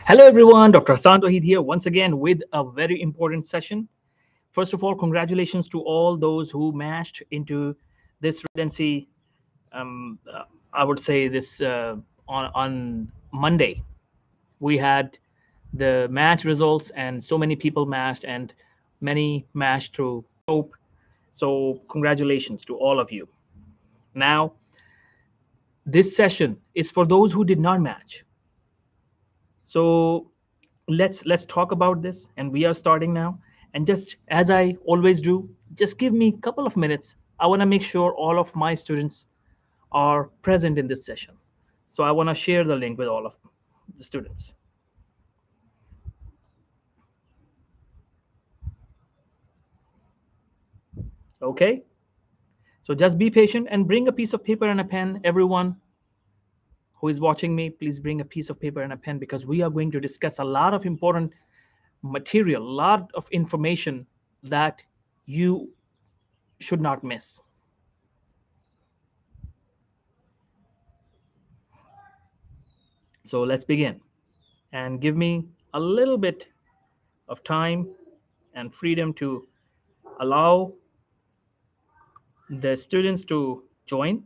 Hello everyone, Dr. Hassaan Tohid here once again with a very important session. First of all, congratulations to all those who matched into this residency. I would say this on Monday. We had the match results, and so many people matched, and many matched through SOAP. So congratulations to all of you. Now, this session is for those who did not match. So let's talk about this, and we are starting now. And just as I always do, just give me a couple of minutes. I want to make sure all of my students are present in this session. So I want to share the link with all of the students. Okay, so just be patient and bring a piece of paper and a pen. Everyone who is watching me, please bring a piece of paper and a pen, because we are going to discuss a lot of important material, a lot of information that you should not miss. So let's begin, and give me a little bit of time and freedom to allow the students to join.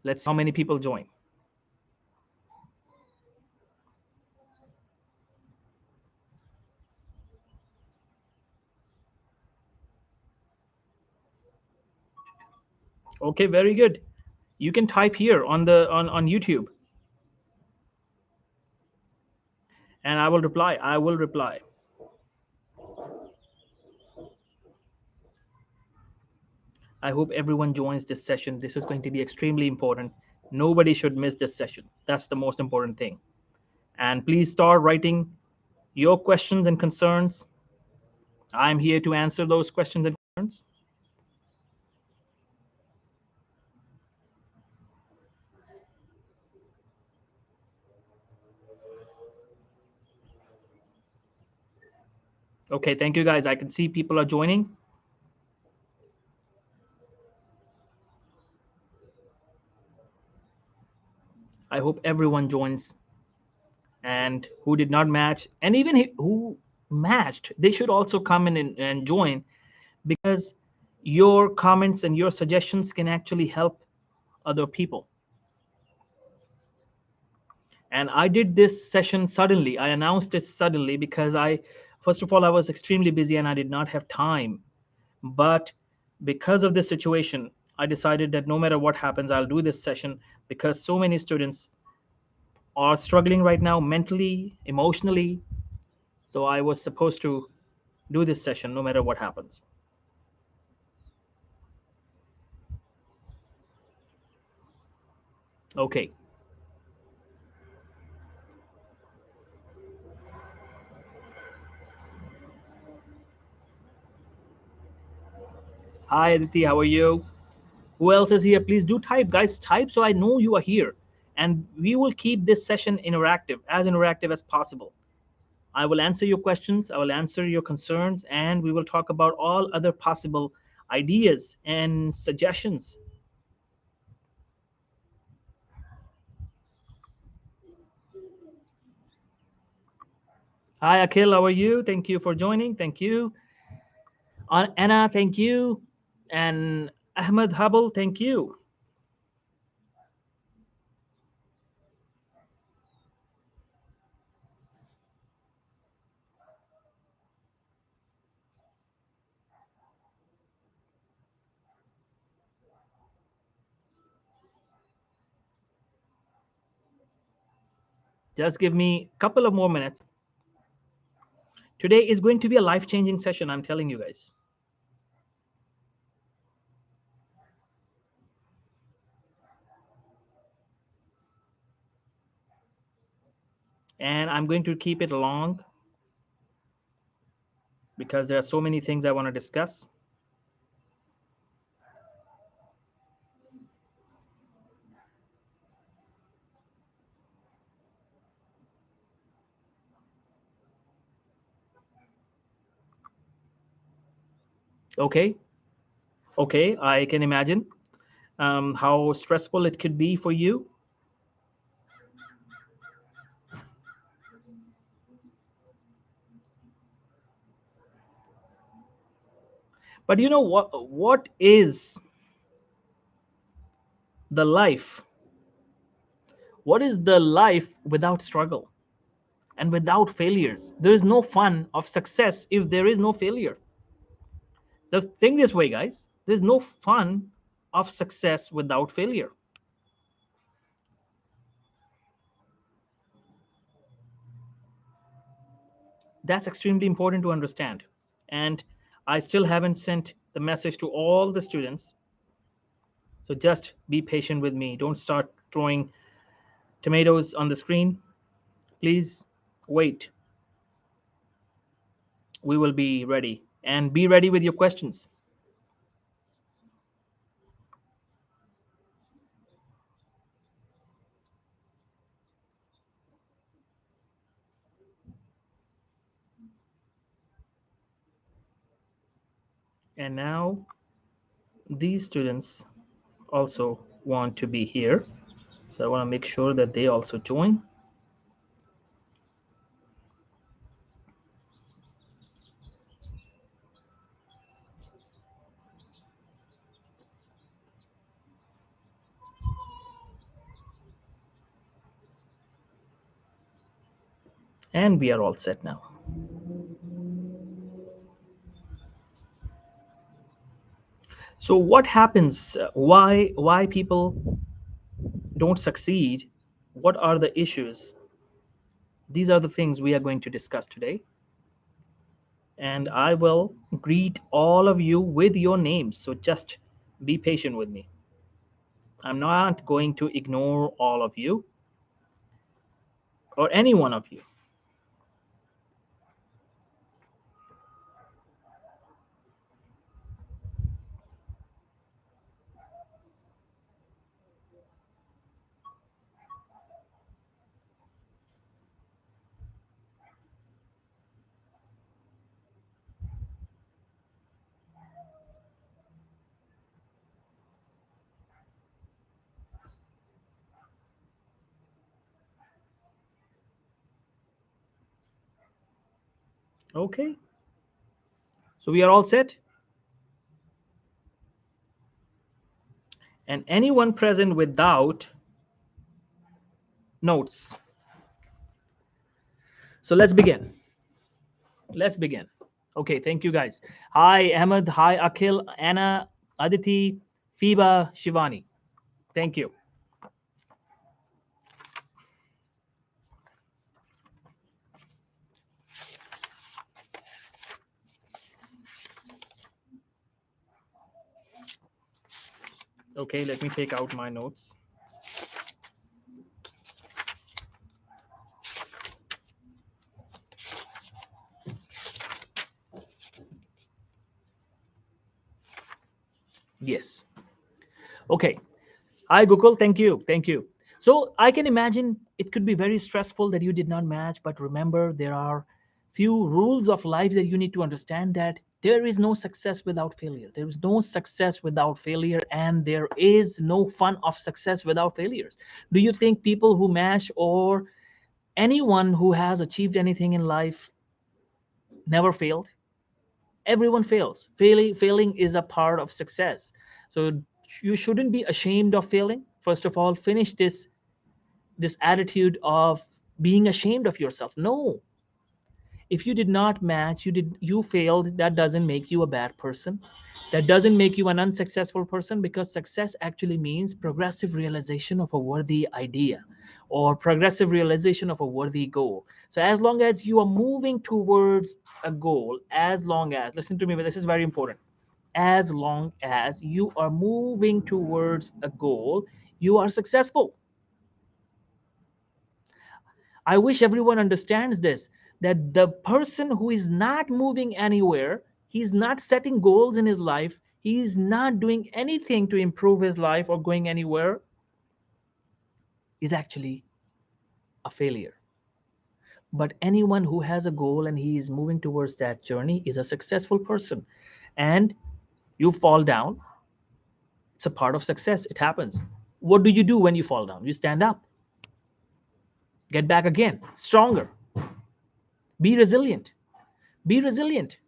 Let's see how many people join. Okay, very good. You can type here on the on YouTube, and I will reply. I will reply. I hope everyone joins this session. This is going to be extremely important. Nobody should miss this session. That's the most important thing. And please start writing your questions and concerns. I'm here to answer those questions and concerns. Okay, thank you guys. I can see people are joining. I hope everyone joins, and who did not match, and even who matched, they should also come in and join, because your comments and your suggestions can actually help other people. And I did this session suddenly. I announced it suddenly because first of all, I was extremely busy and I did not have time. But because of this situation, I decided that no matter what happens, I'll do this session, because so many students are struggling right now mentally, emotionally. So I was supposed to do this session no matter what happens. Okay. Hi, Aditi. How are you? Who else is here? Please do type, guys. Type so I know you are here. And we will keep this session interactive as possible. I will answer your questions, I will answer your concerns, and we will talk about all other possible ideas and suggestions. Hi, Akhil. How are you? Thank you for joining. Thank you. Anna, thank you. And Ahmed Hubble, thank you. Just give me a couple of more minutes. Today is going to be a life-changing session, I'm telling you guys. And I'm going to keep it long because there are so many things I want to discuss. Okay. Okay, I can imagine how stressful it could be for you. But you know what is the life? What is the life without struggle and without failures? There is no fun of success if there is no failure. Just think this way, guys. There's no fun of success without failure. That's extremely important to understand. And I still haven't sent the message to all the students. So just be patient with me. Don't start throwing tomatoes on the screen. Please wait. We will be ready. And be ready with your questions. And now these students also want to be here. So I want to make sure that they also join. And we are all set now. So what happens? Why people don't succeed? What are the issues? These are the things we are going to discuss today. And I will greet all of you with your names. So just be patient with me. I'm not going to ignore all of you or any one of you. Okay. So we are all set. And anyone present without notes. So let's begin. Let's begin. Okay, thank you guys. Hi, Ahmed. Hi, Akhil, Anna, Aditi, Fiba, Shivani. Thank you. Okay, let me take out my notes. Yes. Okay. Hi, Gokul. Thank you. Thank you. So I can imagine it could be very stressful that you did not match, but remember, there are few rules of life that you need to understand that there is no success without failure. There is no success without failure, and there is no fun of success without failures. Do you think people who match or anyone who has achieved anything in life never failed? Everyone fails. Failing is a part of success. So you shouldn't be ashamed of failing. First of all, finish this attitude of being ashamed of yourself. No, if you did not match, you failed, that doesn't make you a bad person. That doesn't make you an unsuccessful person, because success actually means progressive realization of a worthy idea or progressive realization of a worthy goal. So as long as you are moving towards a goal, as long as, listen to me, but this is very important, as long as you are moving towards a goal, you are successful. I wish everyone understands this, that the person who is not moving anywhere, he's not setting goals in his life, he's not doing anything to improve his life or going anywhere, is actually a failure. But anyone who has a goal and he is moving towards that journey is a successful person. And you fall down, it's a part of success. It happens. What do you do when you fall down? You stand up, get back again, stronger, be resilient. Be resilient.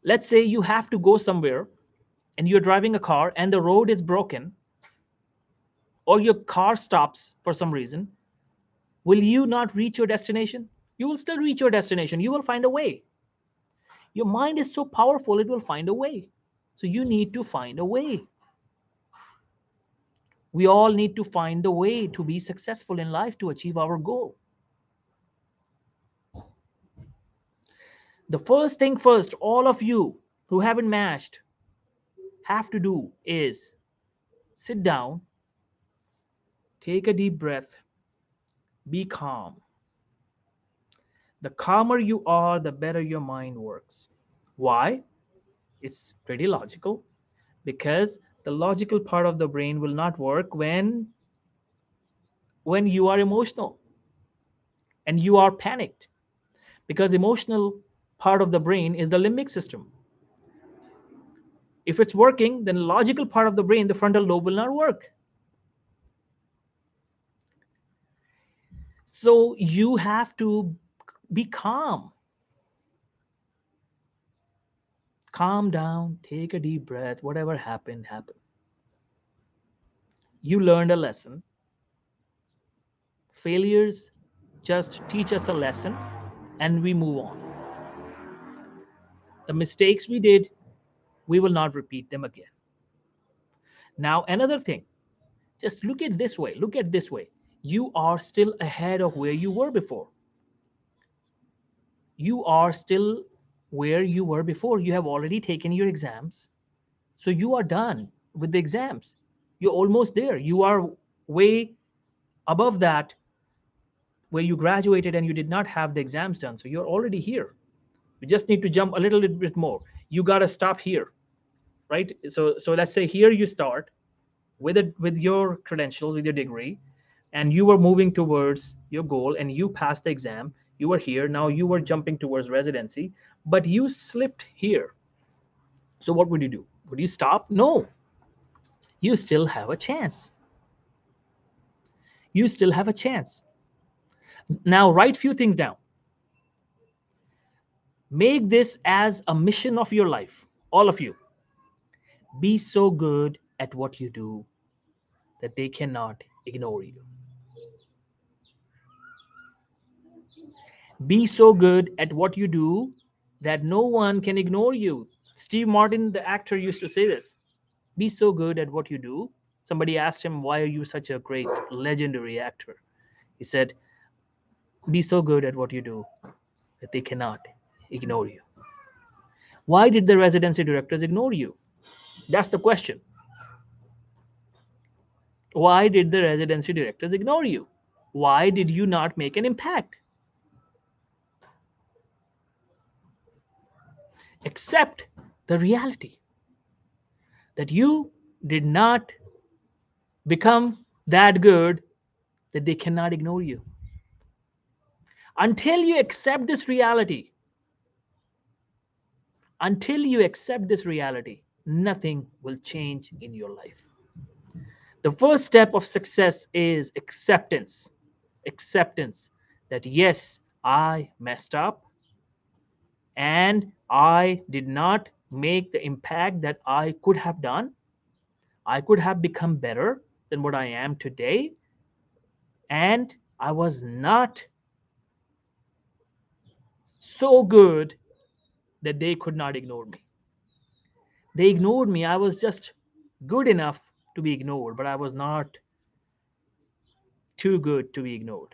Let's say you have to go somewhere and you're driving a car and the road is broken, or your car stops for some reason. Will you not reach your destination? You will still reach your destination. You will find a way. Your mind is so powerful, it will find a way. So you need to find a way. We all need to find the way to be successful in life, to achieve our goal. The first thing first, all of you who haven't matched have to do is sit down, take a deep breath, be calm. The calmer you are, the better your mind works. Why? It's pretty logical, because the logical part of the brain will not work when you are emotional and you are panicked, because emotional part of the brain is the limbic system. If it's working, then the logical part of the brain, the frontal lobe, will not work. So you have to be calm. Calm down, take a deep breath. Whatever happened, happened. You learned a lesson. Failures just teach us a lesson and we move on. The mistakes we did, we will not repeat them again. Now, another thing, just look at this way. Look at this way. You are still ahead of where you were before. You are still where you were before. You have already taken your exams. So you are done with the exams. You're almost there. You are way above that, where you graduated and you did not have the exams done. So you're already here. You just need to jump a little bit more. You got to stop here, right? So let's say here you start with your credentials, with your degree, and you were moving towards your goal and you passed the exam. You were here. Now you were jumping towards residency, but you slipped here. So what would you do? Would you stop? No. You still have a chance. You still have a chance. Now write few things down. Make this as a mission of your life, all of you. Be so good at what you do that they cannot ignore you. Be so good at what you do that no one can ignore you. Steve Martin, the actor, used to say this. Be so good at what you do. Somebody asked him, why are you such a great, legendary actor? He said, be so good at what you do that they cannot ignore you. Why did the residency directors ignore you? That's the question. Why did the residency directors ignore you? Why did you not make an impact? Accept the reality that you did not become that good that they cannot ignore you. Until you accept this reality, nothing will change in your life. The first step of success is acceptance. Acceptance that yes, I messed up and I did not make the impact that I could have done. I could have become better than what I am today. And I was not so good that they could not ignore me. They ignored me. I was just good enough to be ignored, but I was not too good to be ignored.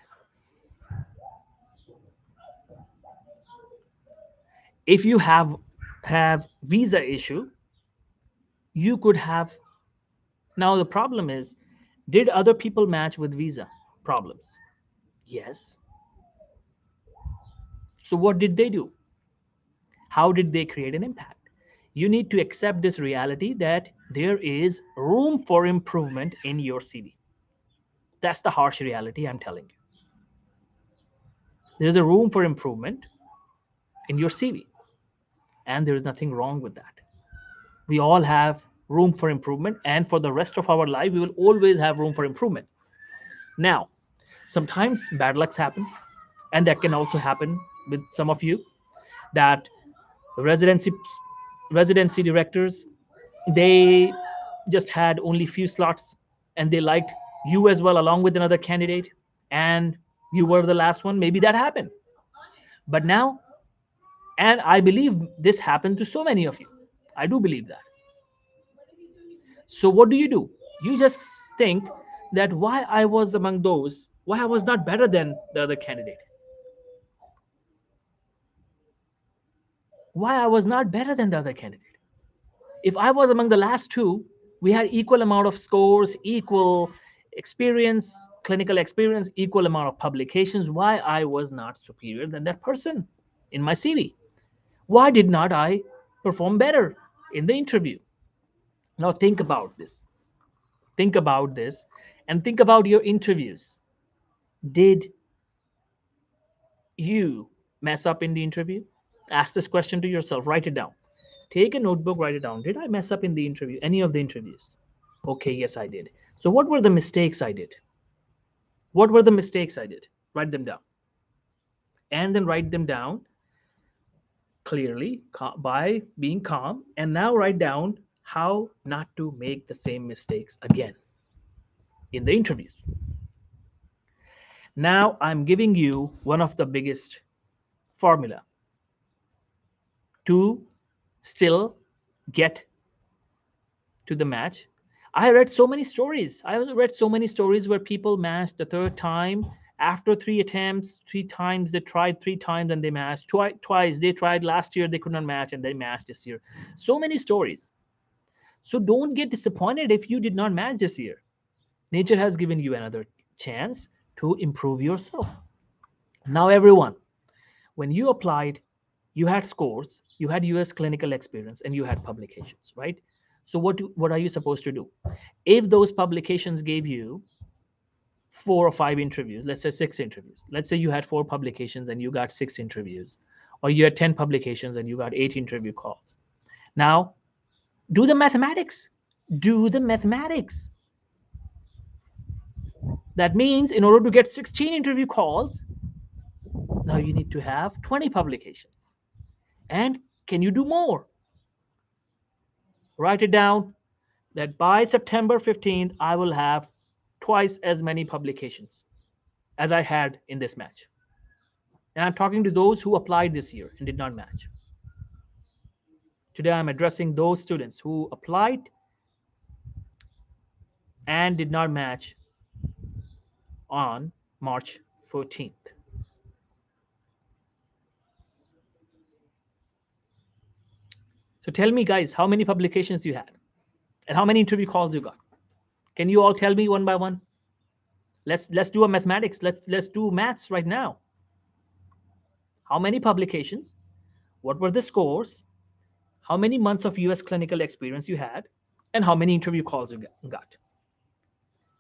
If you have visa issue, you could have. Now the problem is, did other people match with visa problems? Yes. So what did they do? How did they create an impact? You need to accept this reality that there is room for improvement in your CV. That's the harsh reality I'm telling you. There's a room for improvement in your CV, and there is nothing wrong with that. We all have room for improvement, and for the rest of our life, we will always have room for improvement. Now, sometimes bad lucks happen, and that can also happen with some of you, that the residency residency directors, they just had only few slots, and they liked you as well along with another candidate, and you were the last one. Maybe that happened. But now, and I believe this happened to so many of you, I do believe that. So what do? You just think that why I was among those, why I was not better than the other candidate, why I was not better than the other candidate. If I was among the last two, we had equal amount of scores, equal experience, clinical experience, equal amount of publications. Why I was not superior than that person in my CV? Why did not I perform better in the interview? Now think about this. Think about this and think about your interviews. Did you mess up in the interview? Ask this question to yourself. Write it down. Take a notebook, write it down. Did I mess up in the interview? Any of the interviews? Okay, yes, I did. So, what were the mistakes I did? What were the mistakes I did? Write them down. And then write them down clearly by being calm. And now write down how not to make the same mistakes again in the interviews. Now, I'm giving you one of the biggest formula to still get to the match. I read so many stories. I read so many stories where people matched the third time after three attempts, three times. They tried three times and they matched twice. They tried last year, they could not match, and they matched this year. So many stories. So don't get disappointed if you did not match this year. Nature has given you another chance to improve yourself. Now, everyone, when you applied, you had scores, you had US clinical experience, and you had publications, right? So what are you supposed to do? If those publications gave you 4 or 5 interviews, let's say 6 interviews, let's say you had 4 publications and you got 6 interviews, or you had 10 publications and you got 8 interview calls. Now, do the mathematics. Do the mathematics. That means in order to get 16 interview calls, now you need to have 20 publications. And can you do more? Write it down that by September 15th, I will have twice as many publications as I had in this match. And I'm talking to those who applied this year and did not match. Today, I'm addressing those students who applied and did not match on March 14th. So tell me, guys, how many publications you had and how many interview calls you got? Can you all tell me one by one? Let's do a mathematics. Let's do maths right now. How many publications? What were the scores? How many months of US clinical experience you had, and how many interview calls you got.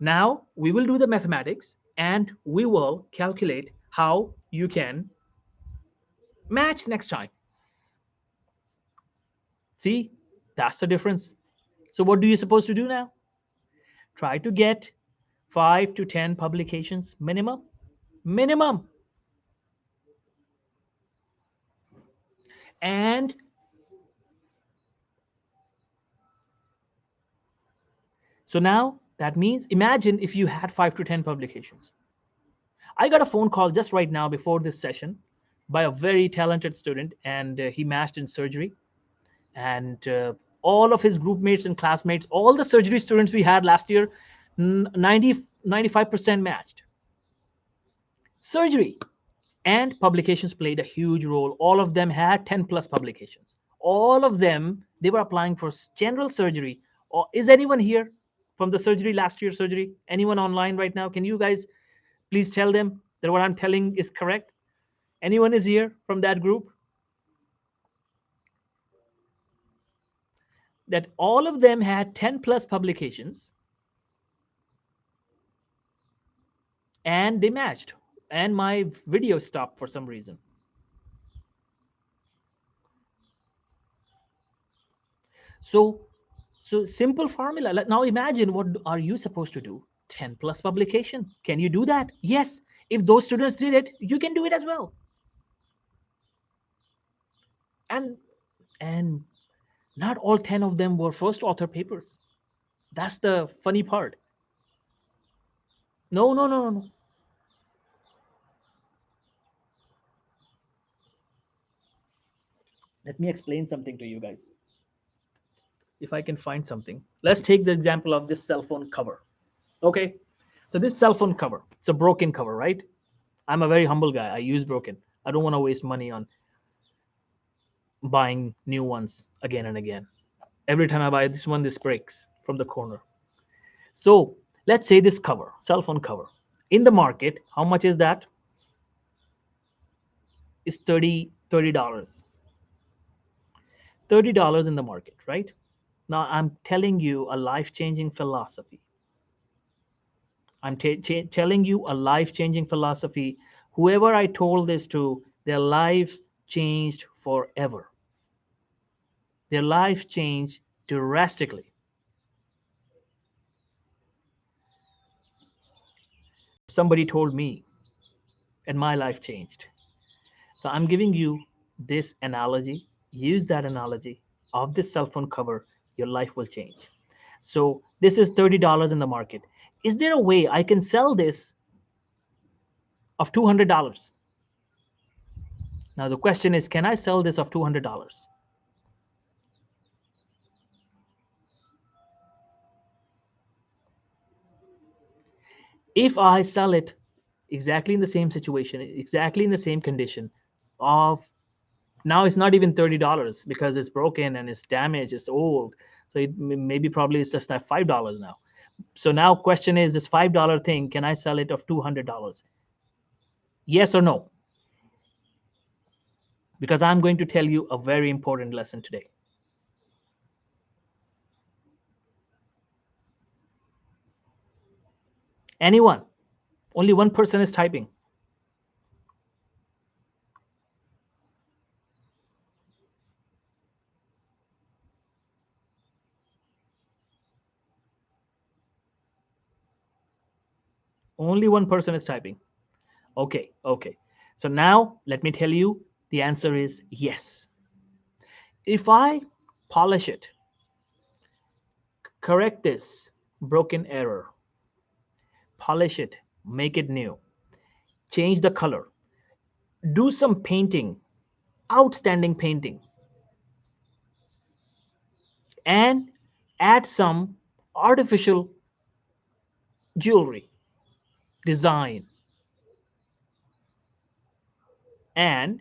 Now we will do the mathematics and we will calculate how you can match next time. See, that's the difference. So what do you supposed to do now? Try to get 5 to 10 publications minimum. Minimum. And so now that means imagine if you had 5 to 10 publications. I got a phone call just right now before this session by a very talented student, and he matched in surgery. And all of his group mates and classmates, all the surgery students we had last year, 95% matched. Surgery and publications played a huge role. All of them had 10 plus publications. All of them, they were applying for general surgery. Or is anyone here from the surgery, last year surgery? Anyone online right now? Can you guys please tell them that what I'm telling is correct? Anyone is here from that group? That all of them had 10 plus publications and they matched, and my video stopped for some reason. So simple formula. Now imagine, what are you supposed to do? 10 plus publication. Can you do that? Yes. If those students did it, you can do it as well. And Not all 10 of them were first author papers. That's the funny part. No, no, no, no, no. Let me explain something to you guys. If I can find something. Let's take the example of this cell phone cover. Okay. So this cell phone cover, it's a broken cover, right? I'm a very humble guy. I use broken. I don't want to waste money on buying new ones again and again. Every time I buy this one, this breaks from the corner. So let's say this cover, cell phone cover, in the market, how much is that? Is $30. $30 in the market, right? Now I'm telling you a life-changing philosophy. I'm telling you a life-changing philosophy. Whoever I told this to, their lives changed forever. Their life changed drastically. Somebody told me, and my life changed. So I'm giving you this analogy. Use that analogy of this cell phone cover. Your life will change. So this is $30 in the market. Is there a way I can sell this of $200? Now the question is, can I sell this of $200? If I sell it exactly in the same situation, exactly in the same condition of, now it's not even $30 because it's broken and it's damaged, it's old. So it maybe probably it's just at $5 now. So now question is, this $5 thing, can I sell it of $200? Yes or no? Because I'm going to tell you a very important lesson today. Anyone? Only one person is typing. Only one person is typing. Okay, okay. So now let me tell you, the answer is yes. If I polish it, correct this broken error, polish it, make it new, change the color, do some painting, outstanding painting, and add some artificial jewelry design, and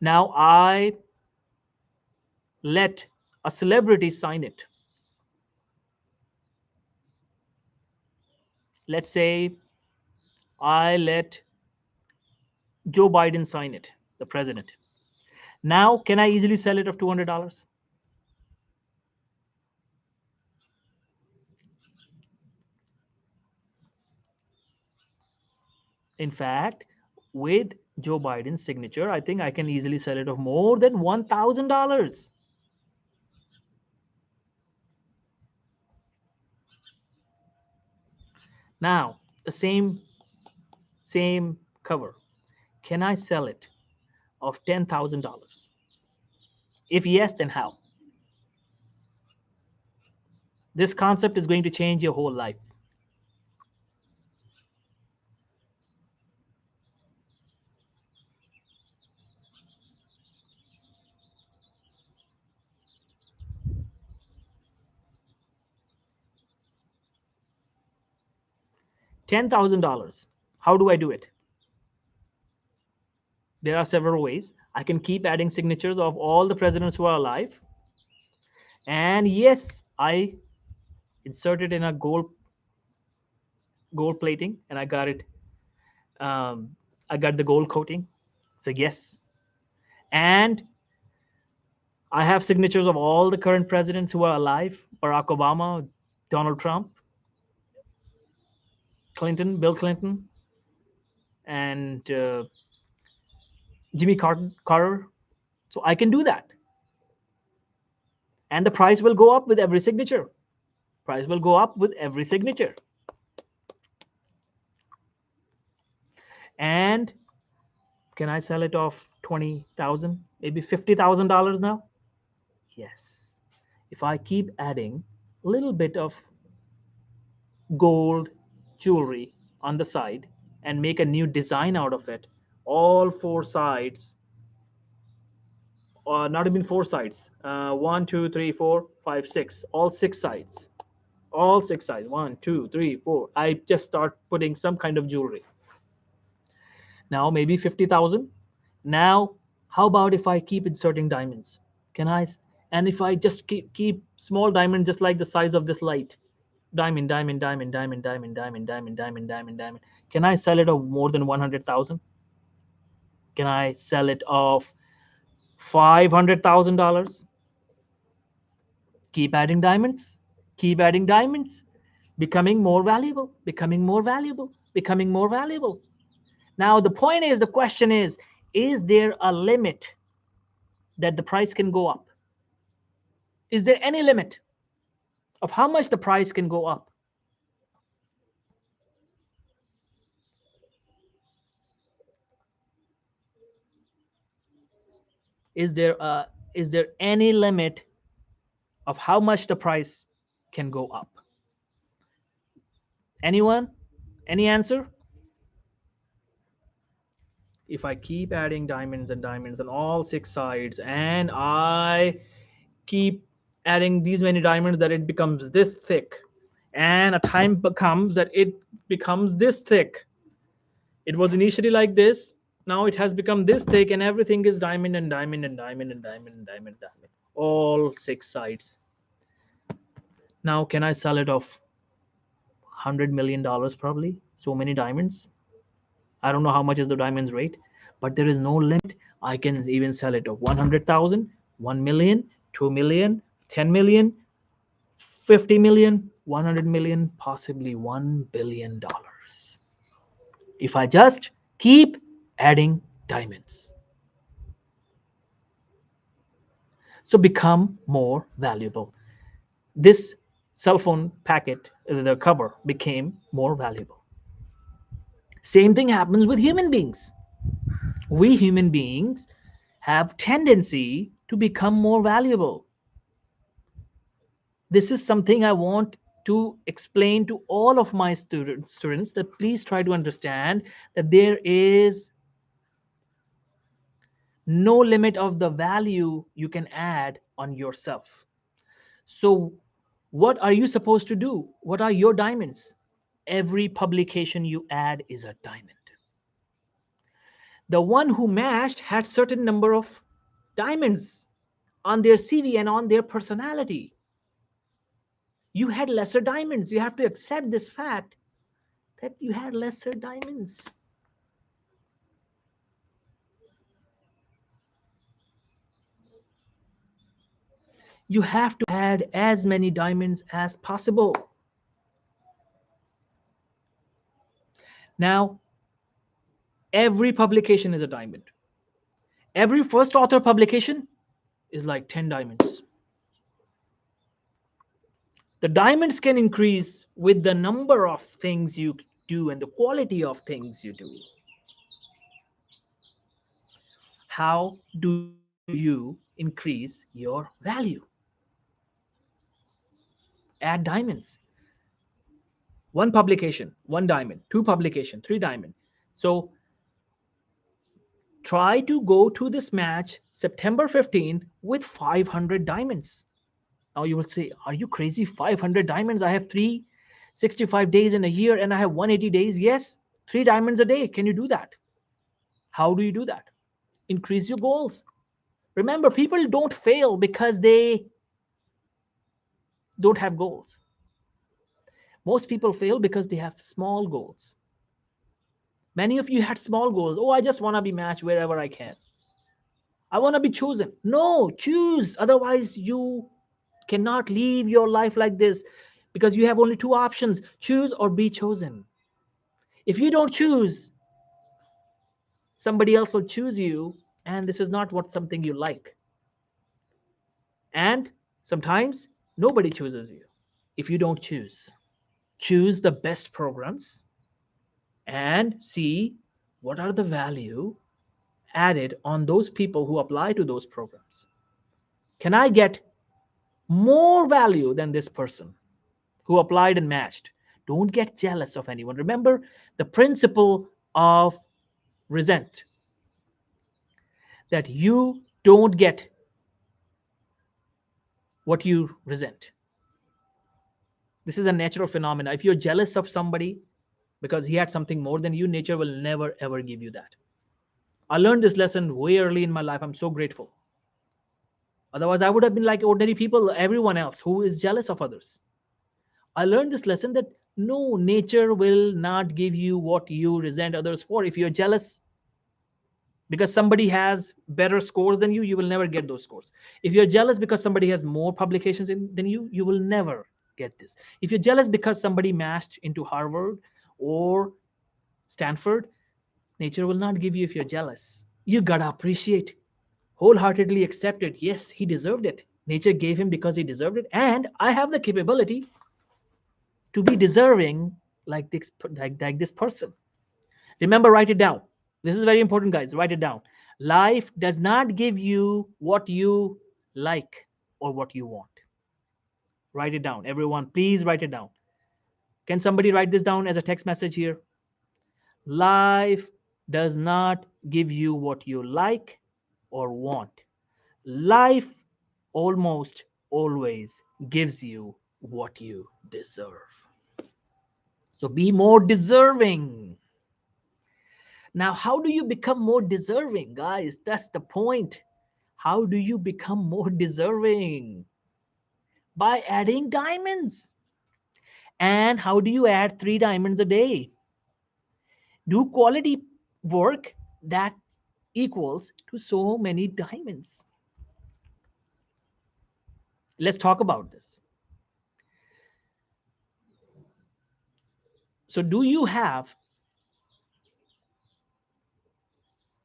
now I let a celebrity sign it. Let's say I let Joe Biden sign it, the president. Now, can I easily sell it of $200? In fact, with Joe Biden's signature, I think I can easily sell it of more than $1,000. Now, the same cover, can I sell it of $10,000? If yes, then how? This concept is going to change your whole life. $10,000. How do I do it? There are several ways. I can keep adding signatures of all the presidents who are alive. And yes, I inserted in a gold plating, and I got it. I got the gold coating. So yes, and I have signatures of all the current presidents who are alive: Barack Obama, Donald Trump, Clinton, Bill Clinton, and Jimmy Carter. So I can do that, and the price will go up with every signature. Price will go up with every signature. And can I sell it off 20,000, maybe $50,000 now? Yes. If I keep adding a little bit of gold jewelry on the side and make a new design out of it, all four sides, or not even four sides, one, two, three, four, five, six, all six sides, one, two, three, four. I just start putting some kind of jewelry. Now maybe 50,000. Now, how about if I keep inserting diamonds? Can I? And if I just keep small diamond, just like the size of this light, diamond, diamond, diamond, diamond, diamond, diamond, diamond, diamond, diamond, diamond. Can I sell it of more than 100,000? Can I sell it of $500,000? Keep adding diamonds. Keep adding diamonds. Becoming more valuable. Becoming more valuable. Becoming more valuable. Now the point is, the question is there a limit that the price can go up? Is there any limit of how much the price can go up? Is there any limit of how much the price can go up? Anyone? Any answer? If I keep adding diamonds on all six sides, and I keep adding these many diamonds that it becomes this thick, and a time comes that it becomes this thick. It was initially like this, now it has become this thick, and everything is diamond and diamond and diamond and diamond and diamond, diamond, all six sides. Now can I sell it off $100 million? Probably so many diamonds. I don't know how much is the diamond's rate, but there is no limit. I can even sell it of 100,000, 1 million, 2 million, 10 million, 50 million, 100 million, possibly $1 billion. If I just keep adding diamonds. So become more valuable. This cell phone packet, the cover, became more valuable. Same thing happens with human beings. We human beings have tendency to become more valuable. This is something I want to explain to all of my students, that please try to understand that there is no limit of the value you can add on yourself. So what are you supposed to do? What are your diamonds? Every publication you add is a diamond. The one who mashed had certain number of diamonds on their CV and on their personality. You had lesser diamonds. You have to accept this fact that you had lesser diamonds. You have to add as many diamonds as possible. Now, every publication is a diamond. Every first author publication is like 10 diamonds. The diamonds can increase with the number of things you do and the quality of things you do. How do you increase your value? Add diamonds. One publication, one diamond, two publication, three diamond. So try to go to this match September 15th with 500 diamonds. Now you will say, are you crazy? 500 diamonds? I have 365 days in a year and I have 180 days. Yes, 3 diamonds a day. Can you do that? How do you do that? Increase your goals. Remember, people don't fail because they don't have goals. Most people fail because they have small goals. Many of you had small goals. Oh, I just want to be matched wherever I can. I want to be chosen. No, choose. Otherwise, you cannot live your life like this, because you have only two options: choose or be chosen. If you don't choose, somebody else will choose you, and this is not what something you like. And sometimes nobody chooses you if you don't choose. Choose the best programs and see what are the value added on those people who apply to those programs. Can I get more value than this person who applied and matched? Don't get jealous of anyone. Remember the principle of resent, that you don't get what you resent. This is a natural phenomenon. If you're jealous of somebody because he had something more than you, nature will never ever give you that. I learned this lesson way early in my life. I'm so grateful. Otherwise, I would have been like ordinary people, everyone else who is jealous of others. I learned this lesson that no, nature will not give you what you resent others for. If you're jealous because somebody has better scores than you will never get those scores. If you're jealous because somebody has more publications than you will never get this. If you're jealous because somebody matched into Harvard or Stanford, nature will not give you if you're jealous. You gotta appreciate, wholeheartedly accept it. Yes, he deserved it. Nature gave him because he deserved it, and I have the capability to be deserving like this person. Remember, write it down. This is very important, guys. Write it down. Life does not give you what you like or what you want. Write it down. Everyone, please write it down. Can somebody write this down as a text message here? Life does not give you what you like or want. Life almost always gives you what you deserve. So be more deserving. Now, how do you become more deserving, guys? That's the point. How do you become more deserving? By adding diamonds. And how do you add 3 diamonds a day? Do quality work that equals to so many diamonds. Let's talk about this. So, do you have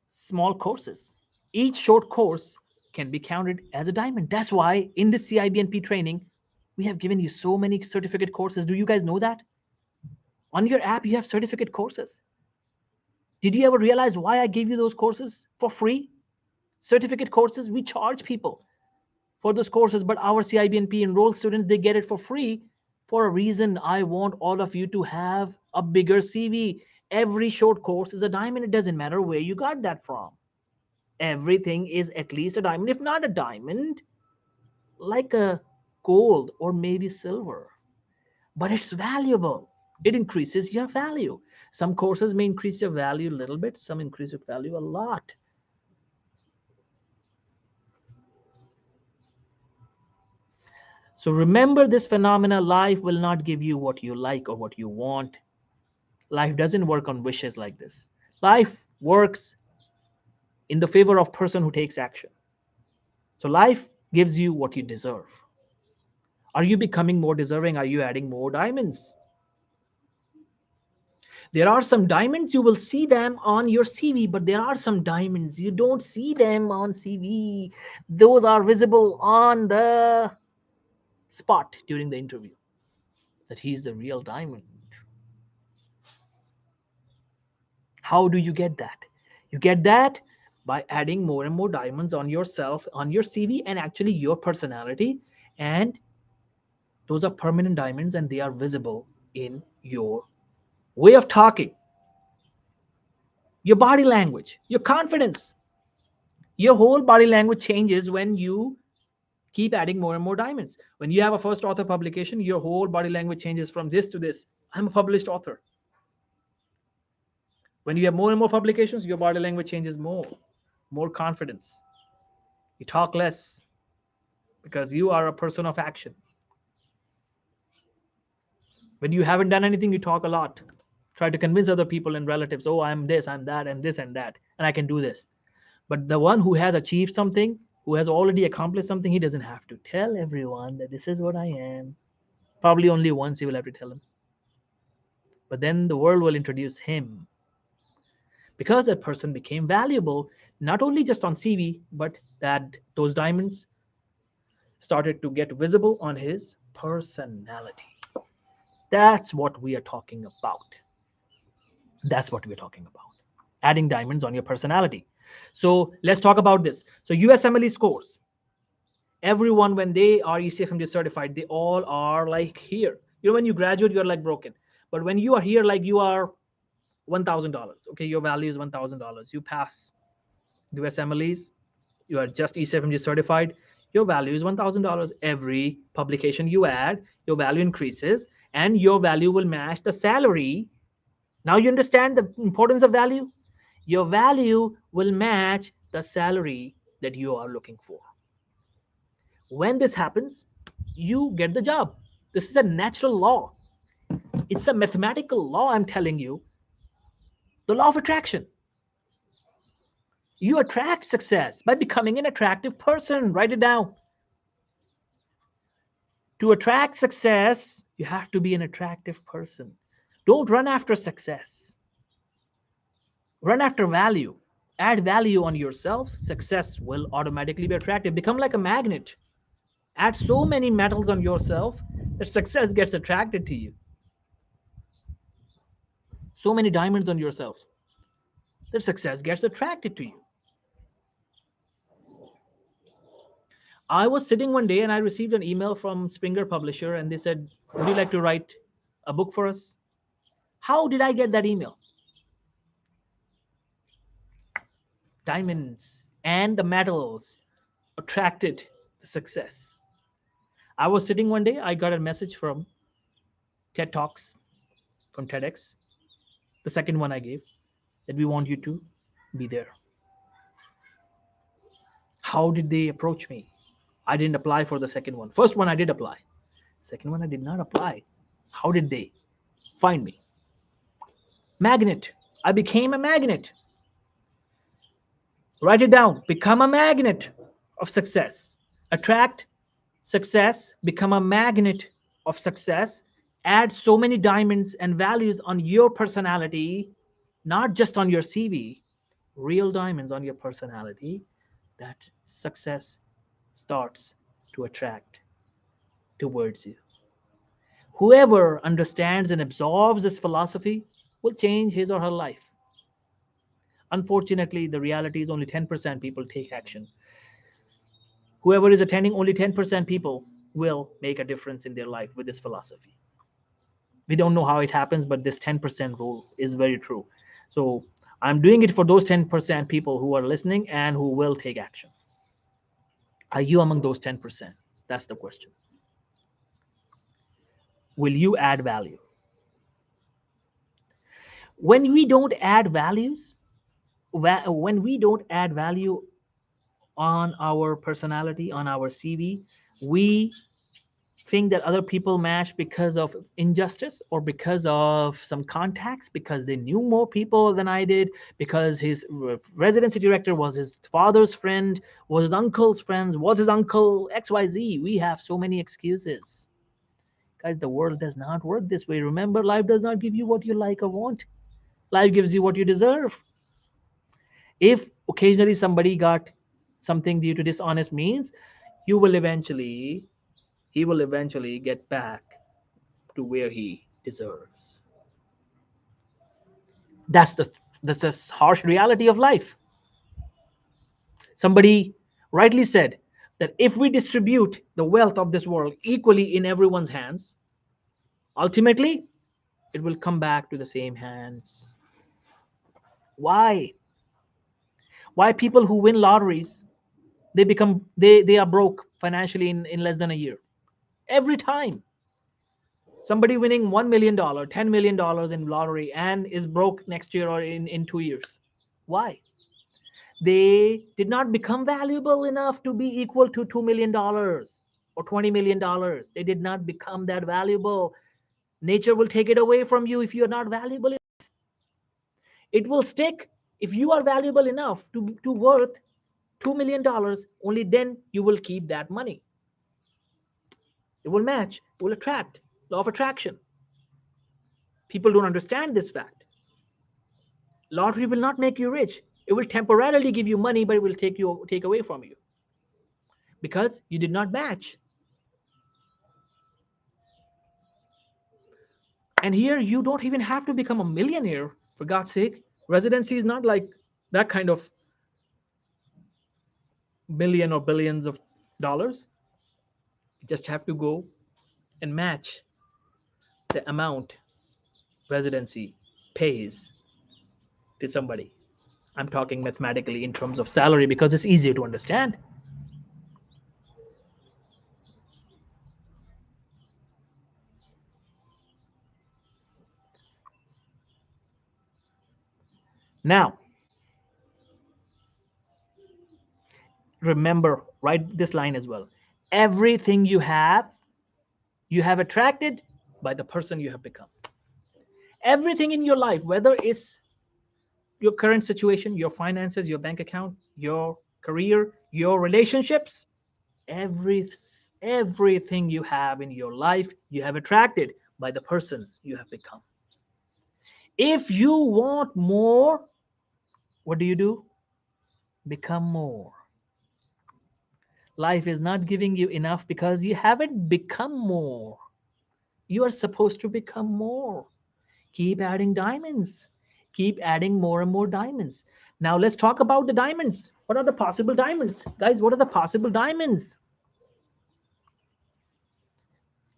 small courses? Each short course can be counted as a diamond. That's why in this CIBNP training, we have given you so many certificate courses. Do you guys know that? On your app, you have certificate courses. Did you ever realize why I gave you those courses for free? Certificate courses, we charge people for those courses, but our CIBNP enrolled students, they get it for free for a reason. I want all of you to have a bigger CV. Every short course is a diamond. It doesn't matter where you got that from. Everything is at least a diamond, if not a diamond, like a gold or maybe silver. But it's valuable. It increases your value. Some courses may increase your value a little bit, some increase your value a lot. So remember this phenomena. Life will not give you what you like or what you want. Life doesn't work on wishes like this. Life works in the favor of person who takes action. So life gives you what you deserve. Are you becoming more deserving? Are you adding more diamonds? There are some diamonds, you will see them on your CV, but there are some diamonds you don't see them on CV. Those are visible on the spot during the interview, that he's the real diamond. How do you get that? You get that by adding more and more diamonds on yourself, on your CV, and actually your personality. And those are permanent diamonds and they are visible in your way of talking, your body language, your confidence. Your whole body language changes when you keep adding more and more diamonds. When you have a first author publication, your whole body language changes from this to this. I'm a published author. When you have more and more publications, your body language changes more confidence. You talk less because you are a person of action. When you haven't done anything, you talk a lot. Try to convince other people and relatives, oh, I'm this, I'm that, and this and that, and I can do this. But the one who has achieved something, who has already accomplished something, he doesn't have to tell everyone that this is what I am. Probably only once he will have to tell him. But then the world will introduce him, because that person became valuable, not only just on CV, but that those diamonds started to get visible on his personality. That's what we are talking about. That's what we're talking about. Adding diamonds on your personality. So let's talk about this. So USMLE scores. Everyone, when they are ECFMG certified, they all are like here. When you graduate, you're like broken. But when you are here, like you are $1,000. Okay, your value is $1,000. You pass USMLEs, you are just ECFMG certified, your value is $1,000. Every publication you add, your value increases, and your value will match the salary. Now you understand the importance of value? Your value will match the salary that you are looking for. When this happens, you get the job. This is a natural law. It's a mathematical law, I'm telling you. The law of attraction. You attract success by becoming an attractive person. Write it down. To attract success, you have to be an attractive person. Don't run after success. Run after value. Add value on yourself. Success will automatically be attractive. Become like a magnet. Add so many metals on yourself that success gets attracted to you. So many diamonds on yourself that success gets attracted to you. I was sitting one day and I received an email from Springer Publisher, and they said, would you like to write a book for us? How did I get that email? Diamonds and the metals attracted the success. I was sitting one day, I got a message from TED Talks, from TEDx, the second one I gave, that we want you to be there. How did they approach me? I didn't apply for the second one. First one I did apply. Second one I did not apply. How did they find me? Magnet. I became a magnet. Write it down. Become a magnet of success. Attract success. Become a magnet of success. Add so many diamonds and values on your personality, not just on your CV, real diamonds on your personality, that success starts to attract towards you. Whoever understands and absorbs this philosophy will change his or her life. Unfortunately, the reality is only 10% people take action. Whoever is attending, only 10% people will make a difference in their life with this philosophy. We don't know how it happens, but this 10% rule is very true. So I'm doing it for those 10% people who are listening and who will take action. Are you among those 10%? That's the question. Will you add value? When we don't add values, when we don't add value on our personality, on our CV, we think that other people match because of injustice or because of some contacts, because they knew more people than I did, because his residency director was his father's friend, was his uncle's friends, was his uncle XYZ. We have so many excuses. Guys, the world does not work this way. Remember, life does not give you what you like or want. Life gives you what you deserve. If occasionally somebody got something due to dishonest means, he will eventually get back to where he deserves. That's the harsh reality of life. Somebody rightly said that if we distribute the wealth of this world equally in everyone's hands, ultimately it will come back to the same hands. Why people who win lotteries, they are broke financially in less than a year? Every time somebody winning $1 million, $10 million in lottery and is broke next year or in 2 years. Why? They did not become valuable enough to be equal to $2 million or $20 million. They did not become that valuable. Nature will take it away from you if you're not valuable enough. It will stick if you are valuable enough to worth $2 million. Only then you will keep that money. It will match, it will attract. Law of attraction. People don't understand this fact. Lottery will not make you rich. It will temporarily give you money, but it will take away from you because you did not match. And here you don't even have to become a millionaire, for God's sake. Residency is not like that kind of million or billions of dollars. You just have to go and match the amount residency pays to somebody. I'm talking mathematically in terms of salary because it's easier to understand. Now, remember, write this line as well. Everything you have attracted by the person you have become. Everything in your life, whether it's your current situation, your finances, your bank account, your career, your relationships, every everything you have in your life, you have attracted by the person you have become. If you want more, what do? Become more. Life is not giving you enough because you haven't become more. You are supposed to become more. Keep adding diamonds. Keep adding more and more diamonds. Now let's talk about the diamonds. What are the possible diamonds? Guys, what are the possible diamonds?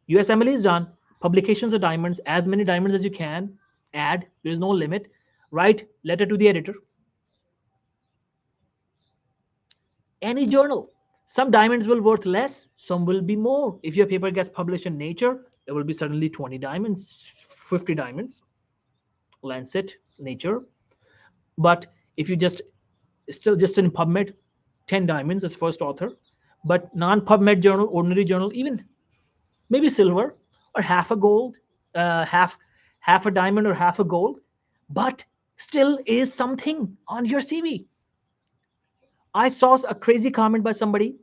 USMLE is done. Publications are diamonds. As many diamonds as you can. Add. There is no limit. Write letter to the editor. Any journal. Some diamonds will worth less. Some will be more. If your paper gets published in Nature, there will be suddenly 20 diamonds, 50 diamonds. Lancet, Nature. But if you still just in PubMed, 10 diamonds as first author. But non-PubMed journal, ordinary journal, even maybe silver or half a gold, half a diamond or half a gold, but still is something on your CV. I saw a crazy comment by somebody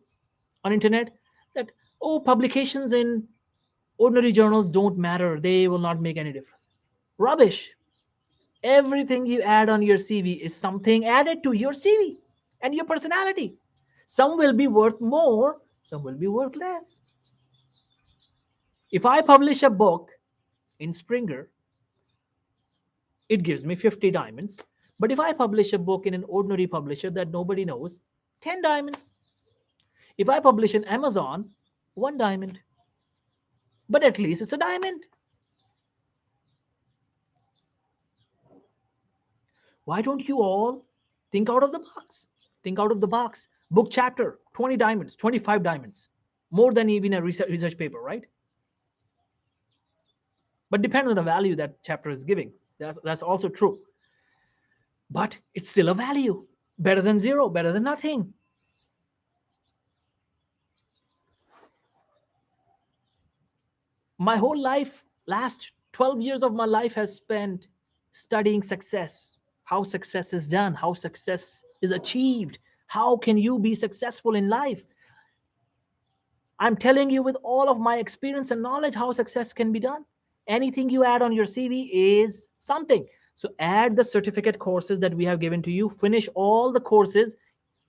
on internet that, oh, publications in ordinary journals don't matter, they will not make any difference. Rubbish. Everything you add on your CV is something added to your CV and your personality. Some will be worth more, some will be worth less. If I publish a book in Springer, it gives me 50 diamonds. But if I publish a book in an ordinary publisher that nobody knows, 10 diamonds. If I publish in Amazon, 1 diamond. But at least it's a diamond. Why don't you all think out of the box? Think out of the box. Book chapter, 20 diamonds, 25 diamonds. More than even a research paper, right? But depends on the value that chapter is giving. That's also true. But it's still a value. Better than zero, better than nothing. My whole life, last 12 years of my life has spent studying success, how success is done, how success is achieved, how can you be successful in life. I'm telling you with all of my experience and knowledge how success can be done. Anything you add on your CV is something. So add the certificate courses that we have given to you, finish all the courses,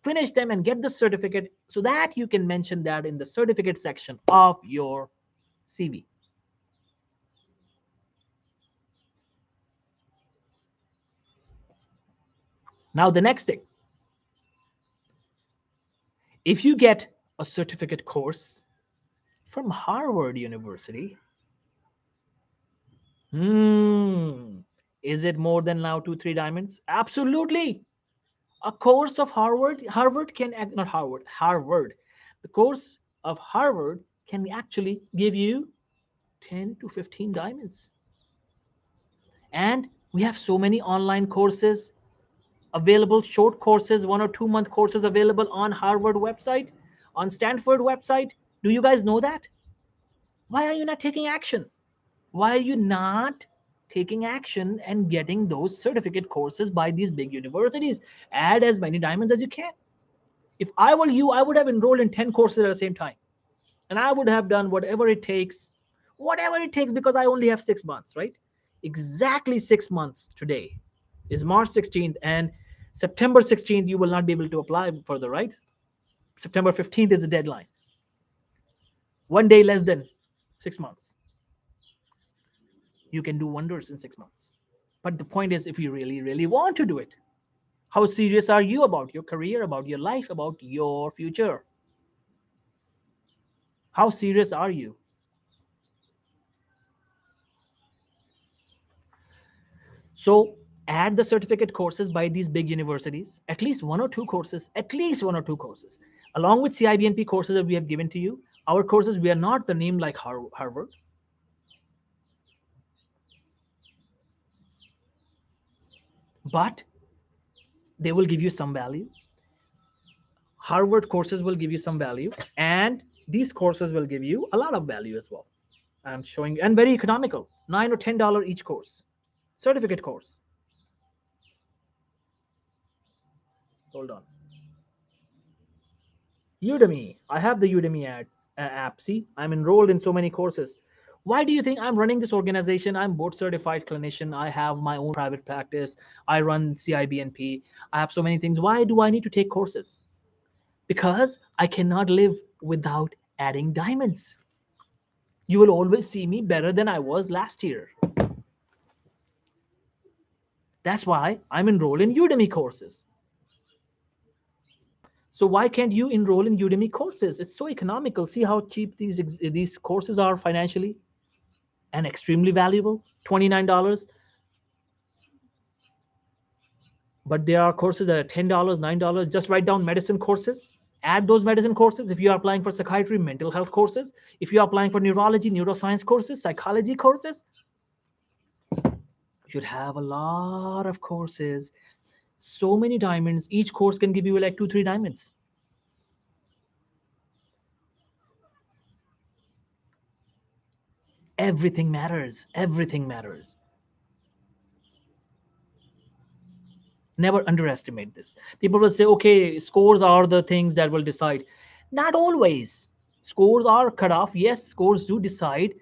finish them and get the certificate so that you can mention that in the certificate section of your CV. Now, the next thing, if you get a certificate course from Harvard University, is it more than now 2-3 diamonds? Absolutely. A course of Harvard can act, not Harvard. The course of Harvard can actually give you 10 to 15 diamonds. And we have so many online courses available, short courses, 1 or 2 month courses available on Harvard website, on Stanford website. Do you guys know that? Why are you not taking action? Why are you not taking action and getting those certificate courses by these big universities? Add as many diamonds as you can. If I were you, I would have enrolled in 10 courses at the same time. And I would have done whatever it takes, because I only have 6 months, right? Exactly 6 months today is March 16th, and September 16th, you will not be able to apply further, right? September 15th is the deadline. 1 day less than 6 months. You can do wonders in 6 months. But the point is, if you really, really want to do it, how serious are you about your career, about your life, about your future? How serious are you? So add the certificate courses by these big universities, at least one or two courses, along with CIBNP courses that we have given to you. Our courses, we are not the name like Harvard, but they will give you some value. Harvard courses will give you some value, and these courses will give you a lot of value as well. I'm showing, and very economical, $9 or $10 each course, certificate course. Hold on. Udemy. I have the Udemy app. See, I'm enrolled in so many courses. Why do you think I'm running this organization? I'm board certified clinician. I have my own private practice. I run CIBNP. I have so many things. Why do I need to take courses? Because I cannot live without adding diamonds. You will always see me better than I was last year. That's why I'm enrolled in Udemy courses. So why can't you enroll in Udemy courses? It's so economical. See how cheap these courses are financially, and extremely valuable. $29. But there are courses that are $10, $9. Just write down medicine courses. Add those medicine courses. If you are applying for psychiatry, mental health courses, if you are applying for neurology, neuroscience courses, psychology courses, you should have a lot of courses. So many diamonds. Each course can give you like 2-3 diamonds. Everything matters. Everything matters. Never underestimate this. People will say, okay, scores are the things that will decide. Not always. Scores are cut off. Yes, scores do decide,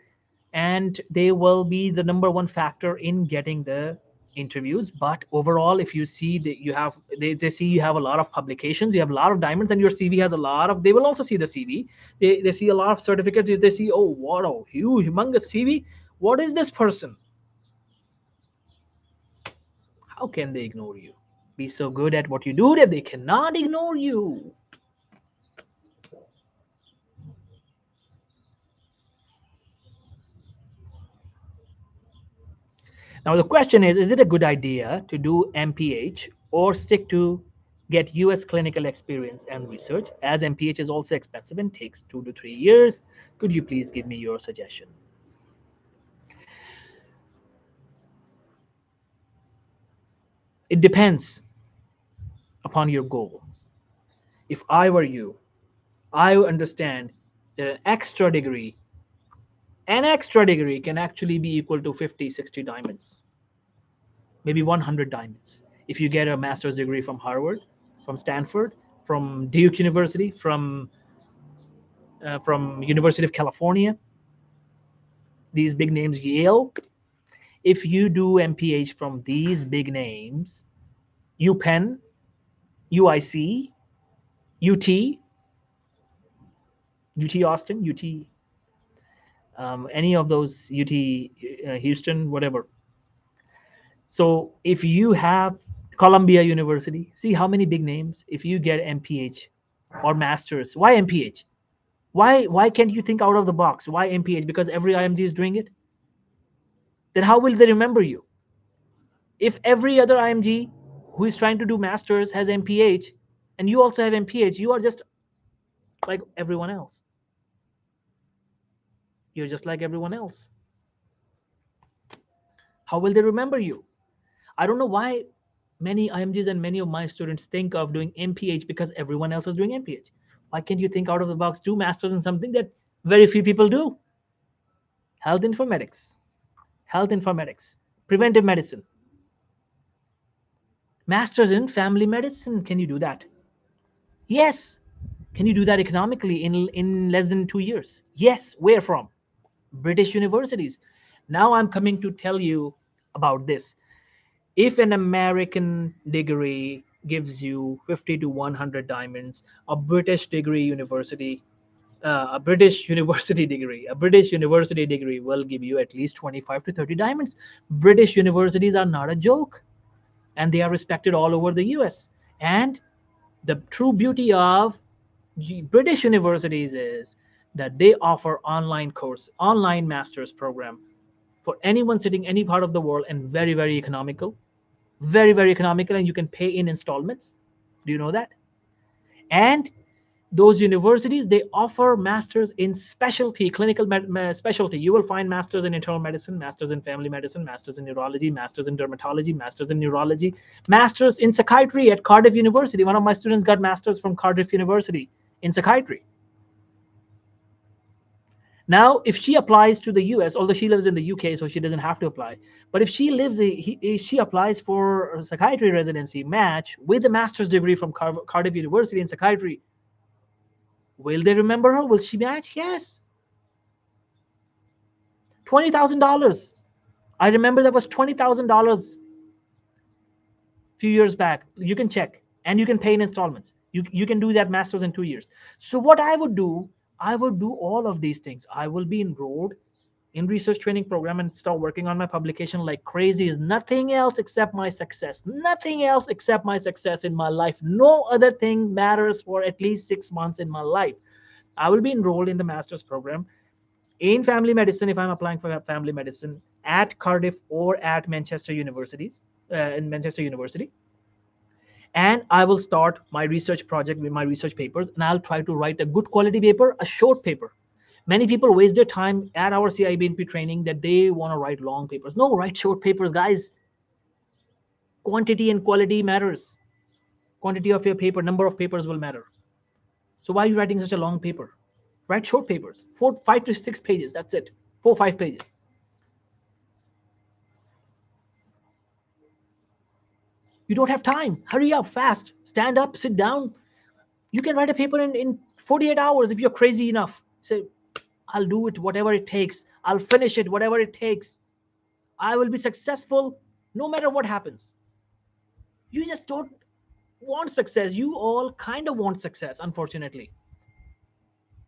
and they will be the number one factor in getting the interviews. But overall, if you see that you have, they see you have a lot of publications, you have a lot of diamonds, and your CV has a lot of, they will also see the CV. They see a lot of certificates. They see, oh, what a huge, humongous CV. What is this person? How can they ignore you? Be so good at what you do that they cannot ignore you. Now the question is it a good idea to do MPH or stick to get US clinical experience and research, as MPH is also expensive and takes 2 to 3 years? Could you please give me your suggestion? It depends upon your goal. If I were you, I would understand that an extra degree can actually be equal to 50, 60 diamonds, maybe 100 diamonds. If you get a master's degree from Harvard, from Stanford, from Duke University, from University of California, these big names, Yale. If you do MPH from these big names, UPenn, UIC, UT, UT Austin, UT, any of those, UT Houston, whatever. So if you have Columbia University, see how many big names. If you get MPH or masters, why MPH? Why can't you think out of the box? Why MPH? Because every IMG is doing it. Then how will they remember you? If every other IMG who is trying to do masters has MPH, and you also have MPH, you are just like everyone else. You're just like everyone else. How will they remember you? I don't know why many IMGs and many of my students think of doing MPH because everyone else is doing MPH. Why can't you think out of the box, do masters in something that very few people do? Health informatics, preventive medicine, masters in family medicine. Can you do that? Yes. Can you do that economically in less than 2 years? Yes. Where from? British universities. Now I'm coming to tell you about this. If an American degree gives you 50 to 100 diamonds, a British university degree will give you at least 25 to 30 diamonds. British universities are not a joke, and they are respected all over the US. And the true beauty of British universities is that they offer online master's program for anyone sitting any part of the world, and very, very economical, very, very economical, and you can pay in installments. Do you know that? And those universities, they offer masters in specialty, clinical specialty. You will find masters in internal medicine, masters in family medicine, masters in neurology, masters in dermatology, masters in neurology, masters in psychiatry at Cardiff University. One of my students got masters from Cardiff University in psychiatry. Now, if she applies to the US, although she lives in the UK, so she doesn't have to apply, but if she applies for a psychiatry residency match with a master's degree from Cardiff University in psychiatry, will they remember her? Will she match? Yes. $20,000. I remember that was $20,000 a few years back. You can check, and you can pay in installments. You can do that master's in 2 years. So what I would do all of these things. I will be enrolled in research training program and start working on my publication like crazy. Is nothing else except my success. Nothing else except my success in my life. No other thing matters for at least 6 months in my life. I will be enrolled in the master's program in family medicine, if I'm applying for family medicine, at Cardiff or at Manchester Universities, in Manchester University. And I will start my research project with my research papers, and I'll try to write a good quality paper, a short paper. Many people waste their time at our CIBNP training that they want to write long papers. No, write short papers, guys. Quantity and quality matters. Quantity of your paper, number of papers will matter. So why are you writing such a long paper? Write short papers, 5 to 6 pages. That's it. 4, 5 pages. You don't have time. Hurry up, fast. Stand up, sit down. You can write a paper in 48 hours if you're crazy enough. Say, I'll do it, whatever it takes. I'll finish it, whatever it takes. I will be successful no matter what happens. You just don't want success. You all kind of want success, unfortunately.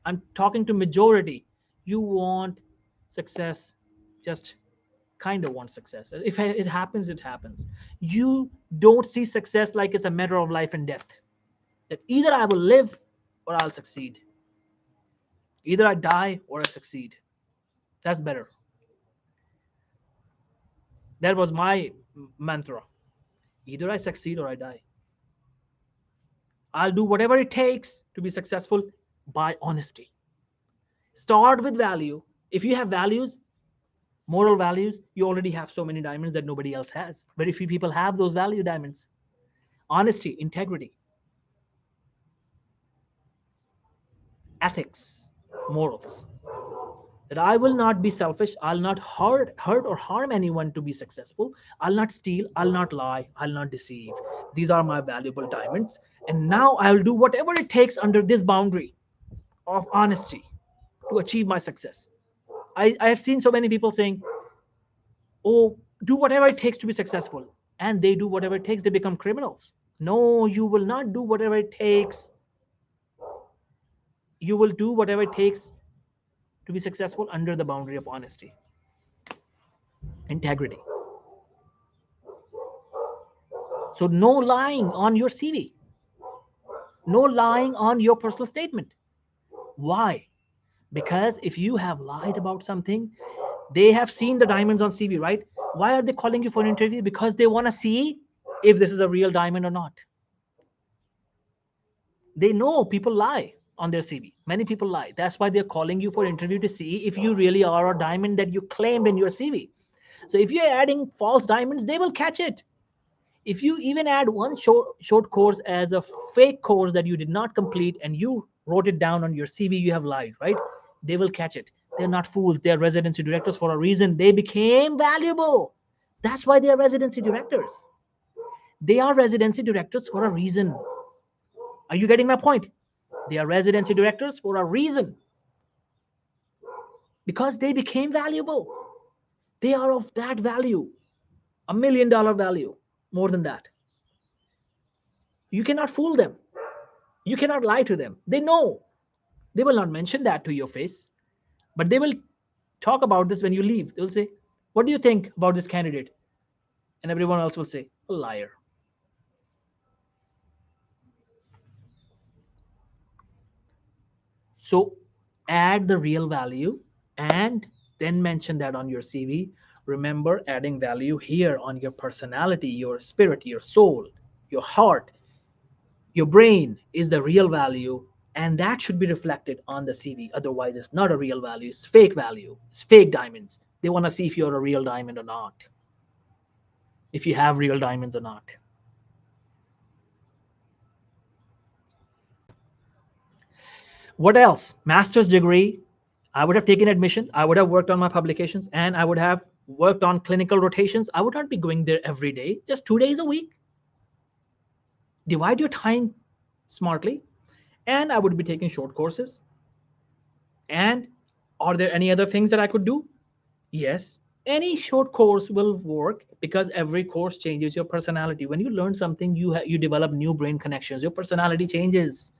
I'm talking to majority. You want success, just kind of want success. If it happens, it happens. You don't see success like it's a matter of life and death. That either I will live or I'll succeed. Either I die or I succeed. That's better. That was my mantra. Either I succeed or I die. I'll do whatever it takes to be successful by honesty. Start with value. If you have values, moral values, you already have so many diamonds that nobody else has. Very few people have those value diamonds. Honesty, integrity, ethics, morals. That I will not be selfish. I'll not hurt or harm anyone to be successful. I'll not steal. I'll not lie. I'll not deceive. These are my valuable diamonds. And now I'll do whatever it takes under this boundary of honesty to achieve my success. I have seen so many people saying, oh, do whatever it takes to be successful. And they do whatever it takes, they become criminals. No, you will not do whatever it takes. You will do whatever it takes to be successful under the boundary of honesty, integrity. So no lying on your CV, no lying on your personal statement. Why? Because if you have lied about something, they have seen the diamonds on CV, right? Why are they calling you for an interview? Because they want to see if this is a real diamond or not. They know people lie on their CV. Many people lie. That's why they're calling you for an interview to see if you really are a diamond that you claimed in your CV. So if you're adding false diamonds, they will catch it. If you even add one short course as a fake course that you did not complete and you wrote it down on your CV, you have lied, right? They will catch it. They're not fools. They're residency directors for a reason. They became valuable. That's why they are residency directors. They are residency directors for a reason. Are you getting my point? They are residency directors for a reason. Because they became valuable. They are of that value. $1 million value. More than that. You cannot fool them. You cannot lie to them. They know. They will not mention that to your face. But they will talk about this when you leave. They'll say, what do you think about this candidate? And everyone else will say, a liar. So Add the real value and then mention that on your CV. Remember, adding value here on your personality, your spirit, your soul, your heart, your brain is the real value, and that should be reflected on the CV. Otherwise, it's not a real value, it's fake value, it's fake diamonds. They want to see if you're a real diamond or not, if you have real diamonds or not. What else? Master's degree. I would have taken admission. I would have worked on my publications, and I would have worked on clinical rotations. I would not be going there every day, just 2 days a week. Divide your time smartly. And I would be taking short courses. And are there any other things that I could do? Yes. Any short course will work because every course changes your personality. When you learn something, you develop new brain connections. Your personality changes.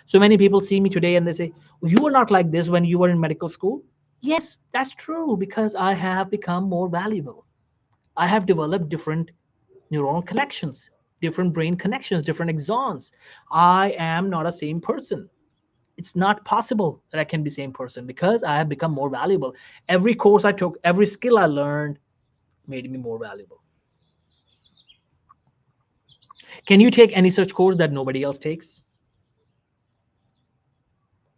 So many people see me today and they say, you were not like this when you were in medical school. Yes, that's true, because I have become more valuable. I have developed different neuronal connections, different brain connections, different axons. I am not a same person. It's not possible that I can be same person because I have become more valuable. Every course I took, every skill I learned made me more valuable. Can you take any such course that nobody else takes?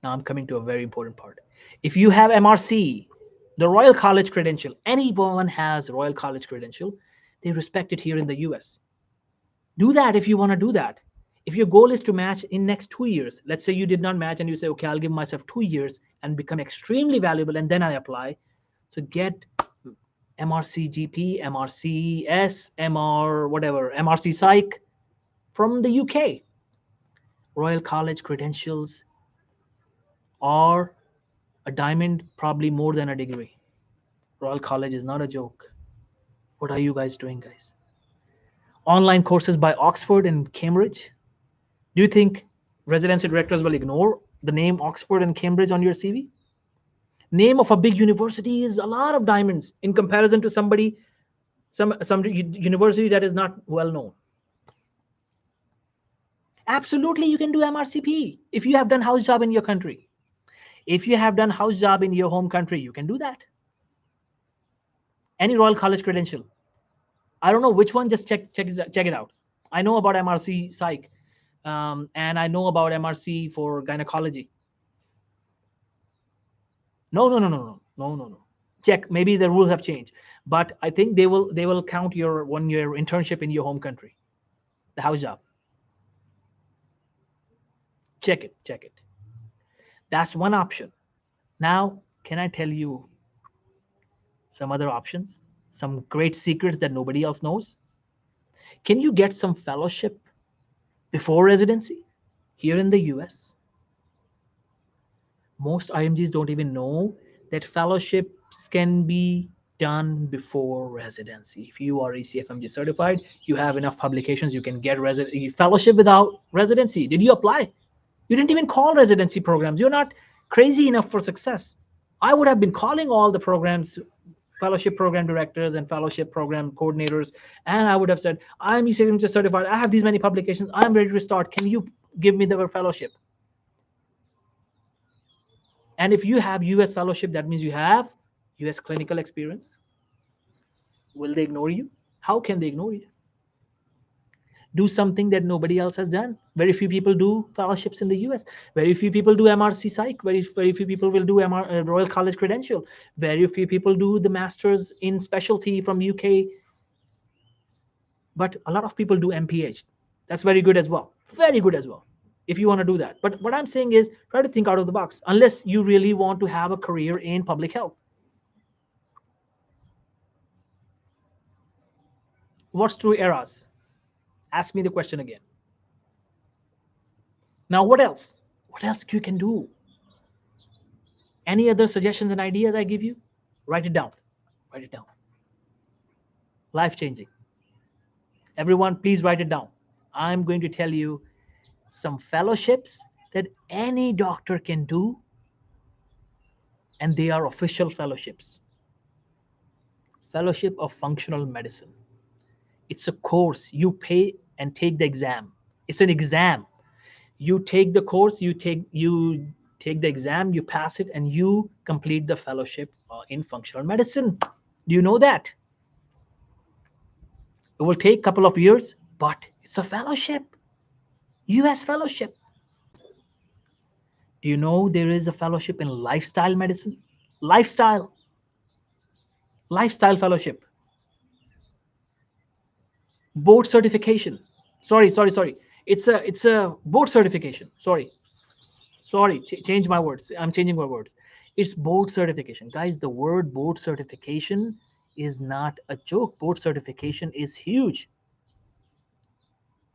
Now I'm coming to a very important part. If you have MRC, the Royal College credential, anyone has Royal College credential, they respect it here in the US. Do that if you want to do that. If your goal is to match in next 2 years, let's say you did not match and you say, okay, I'll give myself 2 years and become extremely valuable and then I apply. So get MRC GP, MRCS, MR, whatever, MRC Psych from the UK. Royal College credentials are a diamond, probably more than a degree. Royal College is not a joke. What are you guys doing, guys? Online courses by Oxford and Cambridge. Do you think residency directors will ignore the name Oxford and Cambridge on your CV? Name of a big university is a lot of diamonds in comparison to some university that is not well known. Absolutely, you can do MRCP if you have done house job in your country. If you have done house job in your home country, you can do that. Any Royal College credential. I don't know which one, just check it out. I know about MRC Psych, and I know about MRC for gynecology. No. Check. Maybe the rules have changed, but I think they will count your 1 year internship in your home country, the house job. Check it. That's one option. Now, can I tell you some other options? Some great secrets that nobody else knows? Can you get some fellowship before residency here in the US? Most IMGs don't even know that fellowships can be done before residency. If you are ECFMG certified, you have enough publications, you can get fellowship without residency. Did you apply? You didn't even call residency programs. You're not crazy enough for success. I would have been calling all the programs, fellowship program directors and fellowship program coordinators, and I would have said, I'm ECFMG certified, I have these many publications, I'm ready to start. Can you give me the fellowship? And if you have US fellowship, that means you have US clinical experience. Will they ignore you? How can they ignore you? Do something that nobody else has done. Very few people do fellowships in the US. Very few people do MRC Psych. Very few people will do Royal College credential. Very few people do the masters in specialty from UK. But a lot of people do MPH. That's very good as well. Very good as well, if you want to do that. But what I'm saying is try to think out of the box, unless you really want to have a career in public health. What's through eras? Ask me the question again. Now, what else? What else you can do? Any other suggestions and ideas I give you? Write it down. Write it down. Life-changing. Everyone, please write it down. I'm going to tell you some fellowships that any doctor can do, and they are official fellowships. Fellowship of Functional Medicine. It's a course. You pay and take the exam. It's an exam. You take the course, you take the exam, you pass it, and you complete the fellowship in functional medicine. Do you know that? It will take a couple of years, but it's a fellowship, US fellowship. Do you know there is a fellowship in lifestyle medicine? Lifestyle, lifestyle fellowship, board certification. Sorry. It's a board certification. Sorry, change my words. I'm changing my words. It's board certification. Guys, the word board certification is not a joke. Board certification is huge.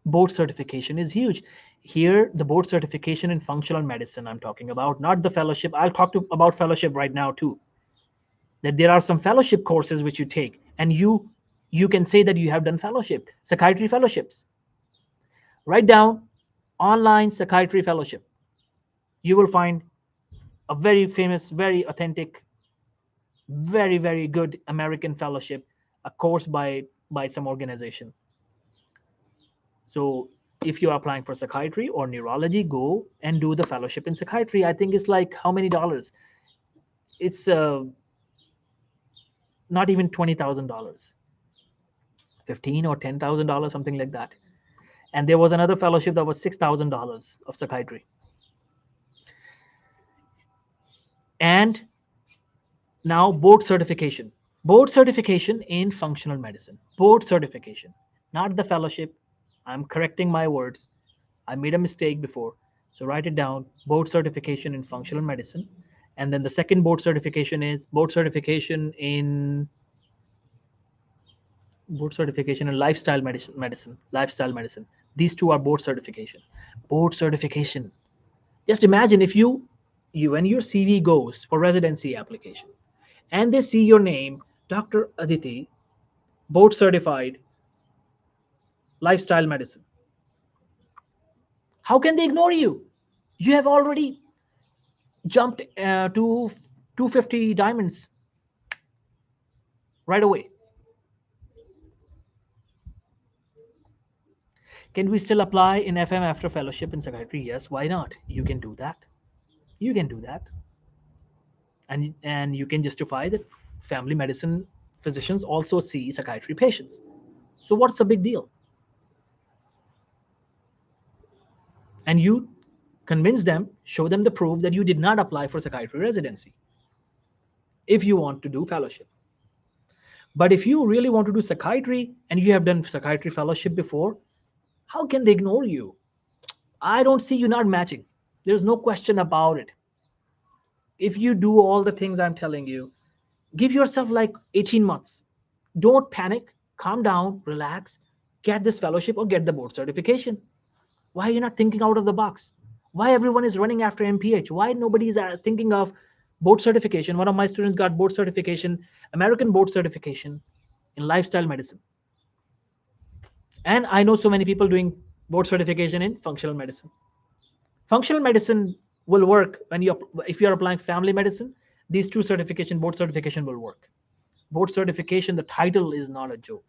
Board certification is huge. Here, the board certification in functional medicine I'm talking about, not the fellowship. I'll talk about fellowship right now too. That there are some fellowship courses which you take, and you can say that you have done fellowship, psychiatry fellowships. Write down online psychiatry fellowship. You will find a very famous, very authentic, very good American fellowship, a course by some organization. So if you are applying for psychiatry or neurology, go and do the fellowship in psychiatry. I think it's like how many dollars? It's not even $20,000, 15 or $10,000, something like that. And there was another fellowship that was $6,000 of psychiatry. And now board certification in functional medicine, board certification, not the fellowship. I'm correcting my words. I made a mistake before. So write it down, board certification in functional medicine. And then the second board certification is board certification in lifestyle medicine. These two are board certification. Just imagine if you when your CV goes for residency application and they see your name, Dr. Aditi, board certified lifestyle medicine. How can they ignore you? You have already jumped to 250 diamonds right away. Can we still apply in FM after fellowship in psychiatry? Yes, why not? You can do that. You can do that. And you can justify that family medicine physicians also see psychiatry patients. So what's the big deal? And you convince them, show them the proof that you did not apply for psychiatry residency if you want to do fellowship. But if you really want to do psychiatry and you have done psychiatry fellowship before, how can they ignore you? I don't see you not matching. There's no question about it. If you do all the things I'm telling you, give yourself like 18 months. Don't panic, calm down, relax, get this fellowship or get the board certification. Why are you not thinking out of the box? Why everyone is running after MPH? Why nobody is thinking of board certification? One of my students got board certification, American board certification in lifestyle medicine. And I know so many people doing board certification in functional medicine. Functional medicine will work if you're applying family medicine. These two certification, board certification will work. Board certification, the title is not a joke.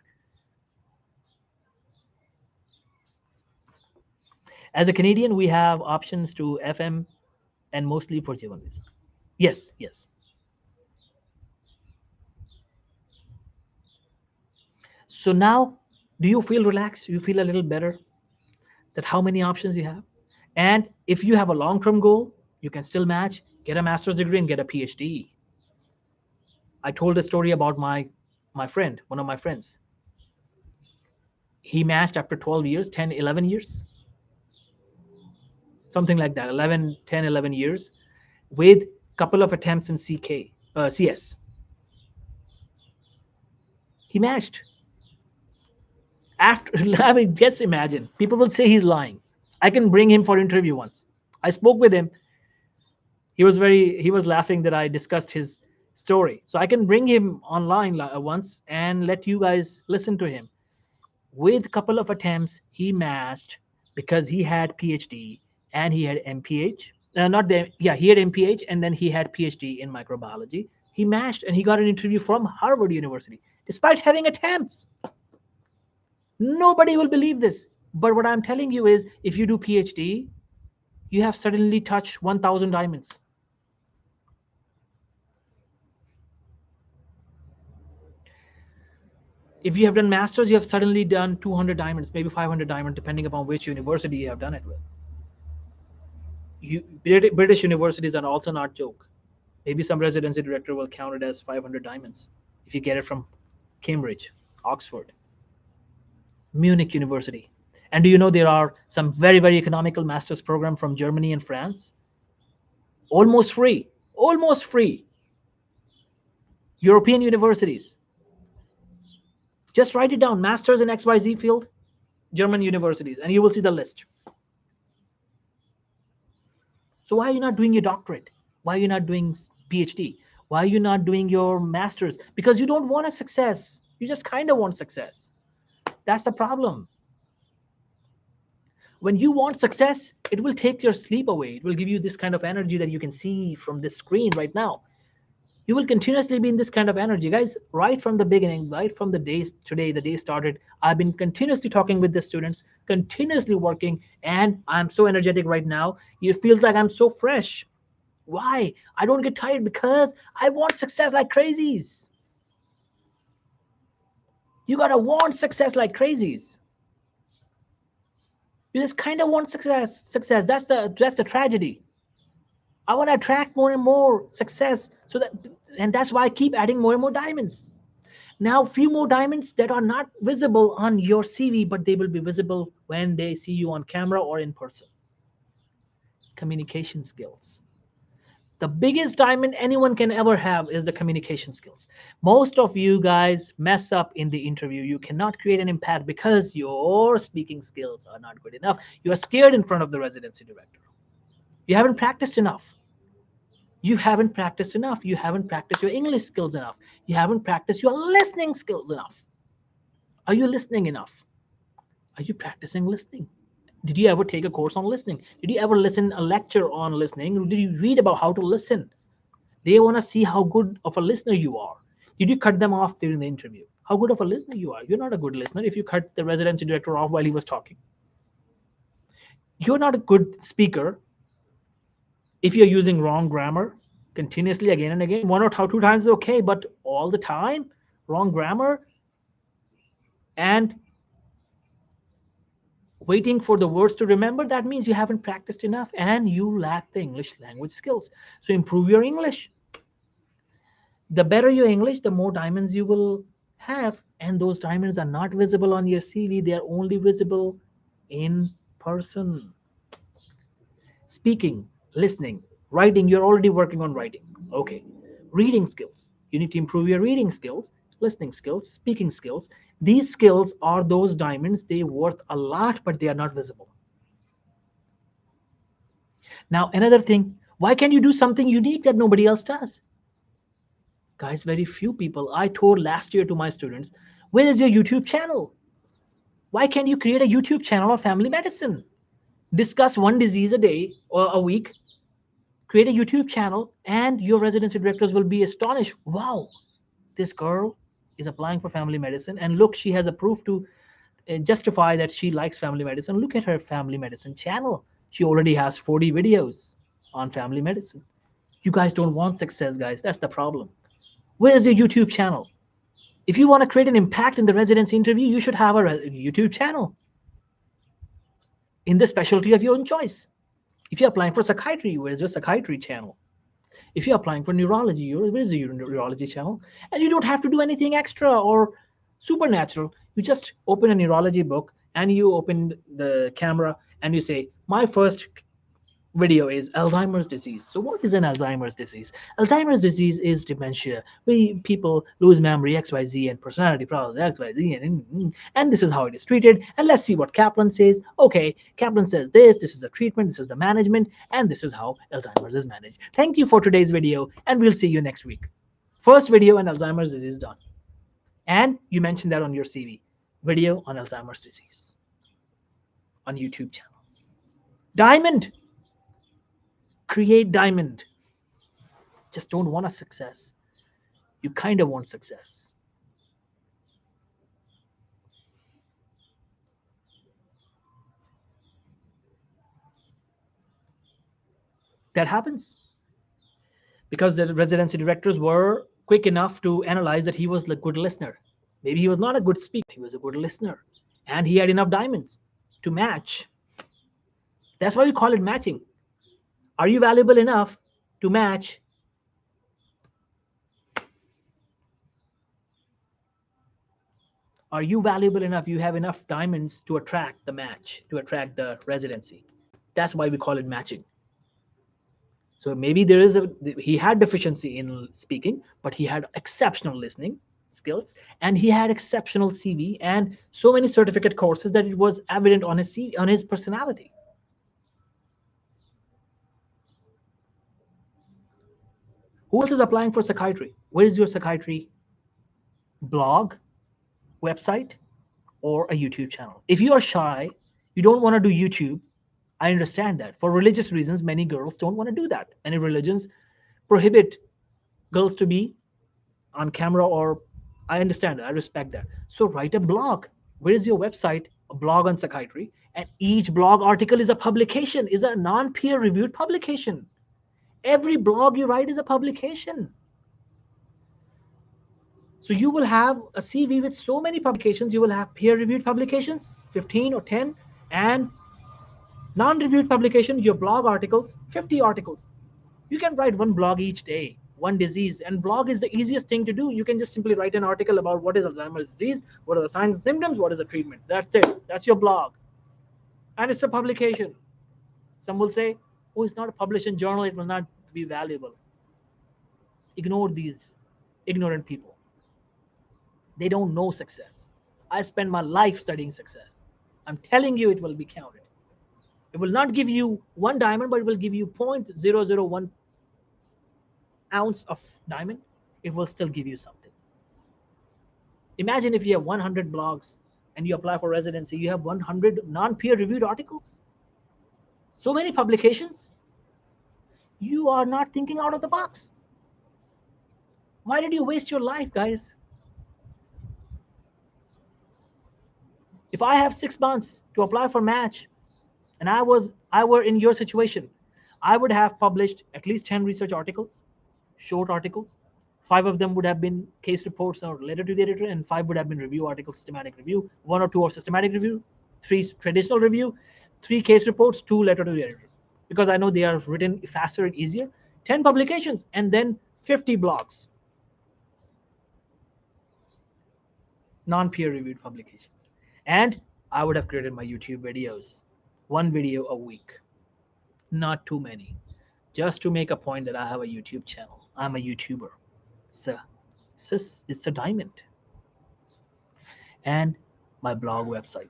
As a Canadian, we have options to FM and mostly for J1 visa. Yes. So now, do you feel relaxed? You feel a little better that how many options you have? And if you have a long-term goal, you can still match, get a master's degree and get a PhD. I told a story about my friend, one of my friends. He matched after 12 years, 10, 11 years, something like that, 10, 11 years, with a couple of attempts in CS. He matched. After, I mean, just imagine, people will say he's lying. I can bring him for interview once. I spoke with him. He was laughing that I discussed his story. So I can bring him online once and let you guys listen to him. With a couple of attempts, he matched because he had PhD and he had MPH. He had MPH and then he had PhD in microbiology. He matched and he got an interview from Harvard University despite having attempts. Nobody will believe this. But what I'm telling you is if you do PhD, you have suddenly touched 1,000 diamonds. If you have done masters, you have suddenly done 200 diamonds, maybe 500 diamonds, depending upon which university you have done it with. British universities are also not joke. Maybe some residency director will count it as 500 diamonds if you get it from Cambridge, Oxford, Munich University. And do you know there are some very, very economical master's program from Germany and France? Almost free, almost free. European universities. Just write it down, masters in XYZ field, German universities, and you will see the list. So why are you not doing your doctorate? Why are you not doing PhD? Why are you not doing your master's? Because you don't want a success. You just kind of want success. That's the problem. When you want success, it will take your sleep away. It will give you this kind of energy that you can see from this screen right now. You will continuously be in this kind of energy. Guys, right from the beginning, right from the days today, the day started, I've been continuously talking with the students, continuously working, and I'm so energetic right now. It feels like I'm so fresh. Why? I don't get tired because I want success like crazies. You gotta want success like crazies. You just kind of want success. Success. That's the tragedy. I want to attract more and more success. And that's why I keep adding more and more diamonds. Now, few more diamonds that are not visible on your CV, but they will be visible when they see you on camera or in person. Communication skills. The biggest diamond anyone can ever have is the communication skills. Most of you guys mess up in the interview. You cannot create an impact because your speaking skills are not good enough. You are scared in front of the residency director. You haven't practiced enough. You haven't practiced enough. You haven't practiced your English skills enough. You haven't practiced your listening skills enough. Are you listening enough? Are you practicing listening? Did you ever take a course on listening? Did you ever listen a lecture on listening? Did you read about how to listen? They want to see how good of a listener you are. Did you cut them off during the interview? How good of a listener you are? You're not a good listener if you cut the residency director off while he was talking. You're not a good speaker if you're using wrong grammar continuously again and again. One or two times is okay, but all the time, wrong grammar and waiting for the words to remember, that means you haven't practiced enough and you lack the English language skills. So improve your English. The better your English, the more diamonds you will have. And those diamonds are not visible on your CV. They are only visible in person. Speaking, listening, writing, you're already working on writing. Okay. Reading skills. You need to improve your reading skills, listening skills, speaking skills. These skills are those diamonds. They're worth a lot, but they are not visible. Now, another thing, why can't you do something unique that nobody else does? Guys, very few people. I told last year to my students, where is your YouTube channel? Why can't you create a YouTube channel of family medicine? Discuss one disease a day or a week, create a YouTube channel, and your residency directors will be astonished. Wow, this girl is applying for family medicine, and look, she has a proof to justify that she likes family medicine. Look at her family medicine channel. She already has 40 videos on family medicine. You guys don't want success, guys. That's the problem. Where is your YouTube channel? If you want to create an impact in the residency interview, you should have a YouTube channel in the specialty of your own choice. If you're applying for psychiatry, where's your psychiatry channel? If you're applying for neurology, where's your neurology channel? And you don't have to do anything extra or supernatural. You just open a neurology book and you open the camera and you say, my first video is Alzheimer's disease. So what is an Alzheimer's disease? Alzheimer's disease is dementia. People lose memory, XYZ, and personality problems, XYZ, and this is how it is treated. And let's see what Kaplan says. Okay, Kaplan says this is the treatment, this is the management, and this is how Alzheimer's is managed. Thank you for today's video, and we'll see you next week. First video on Alzheimer's disease done. And you mentioned that on your CV. Video on Alzheimer's disease on YouTube channel. Diamond. Create diamond. Just don't want a success. You kind of want success. That happens because the residency directors were quick enough to analyze that he was a good listener. Maybe he was not a good speaker, he was a good listener, and he had enough diamonds to match. That's why we call it matching. Are you valuable enough to match? Are you valuable enough? You have enough diamonds to attract the match, to attract the residency. That's why we call it matching. So maybe he had deficiency in speaking, but he had exceptional listening skills, and he had exceptional CV and so many certificate courses that it was evident on his CV, on his personality. Who else is applying for psychiatry? Where is your psychiatry blog, website, or a YouTube channel? If you are shy, you don't want to do YouTube, I understand that. For religious reasons, many girls don't want to do that. Many religions prohibit girls to be on camera, or I understand that. I respect that. So write a blog. Where is your website? A blog on psychiatry. And each blog article is a publication, is a non-peer reviewed publication. Every blog you write is a publication. So you will have a CV with so many publications. You will have peer-reviewed publications, 15 or 10, and non-reviewed publications, your blog articles, 50 articles. You can write one blog each day, one disease, and blog is the easiest thing to do. You can just simply write an article about what is Alzheimer's disease, what are the signs and symptoms, what is the treatment. That's it. That's your blog. And it's a publication. Some will say, oh, it's not a published in journal, it will not be valuable. Ignore these ignorant people. They don't know success. I spend my life studying success. I'm telling you, it will be counted. It will not give you one diamond, but it will give you 0.001 ounce of diamond. It will still give you something. Imagine if you have 100 blogs and you apply for residency, you have 100 non-peer reviewed articles. So many publications. You are not thinking out of the box. Why did you waste your life, guys? If I have 6 months to apply for match, and I were in your situation, I would have published at least 10 research articles, short articles. 5 of them would have been case reports or related to the editor, and 5 would have been review articles, systematic review. 1 or 2 of systematic review, 3 traditional review, 3 case reports, 2 letter to the editor. Because I know they are written faster and easier. 10 publications, and then 50 blogs. Non-peer reviewed publications. And I would have created my YouTube videos. 1 video a week. Not too many. Just to make a point that I have a YouTube channel. I'm a YouTuber. It's a diamond. And my blog website.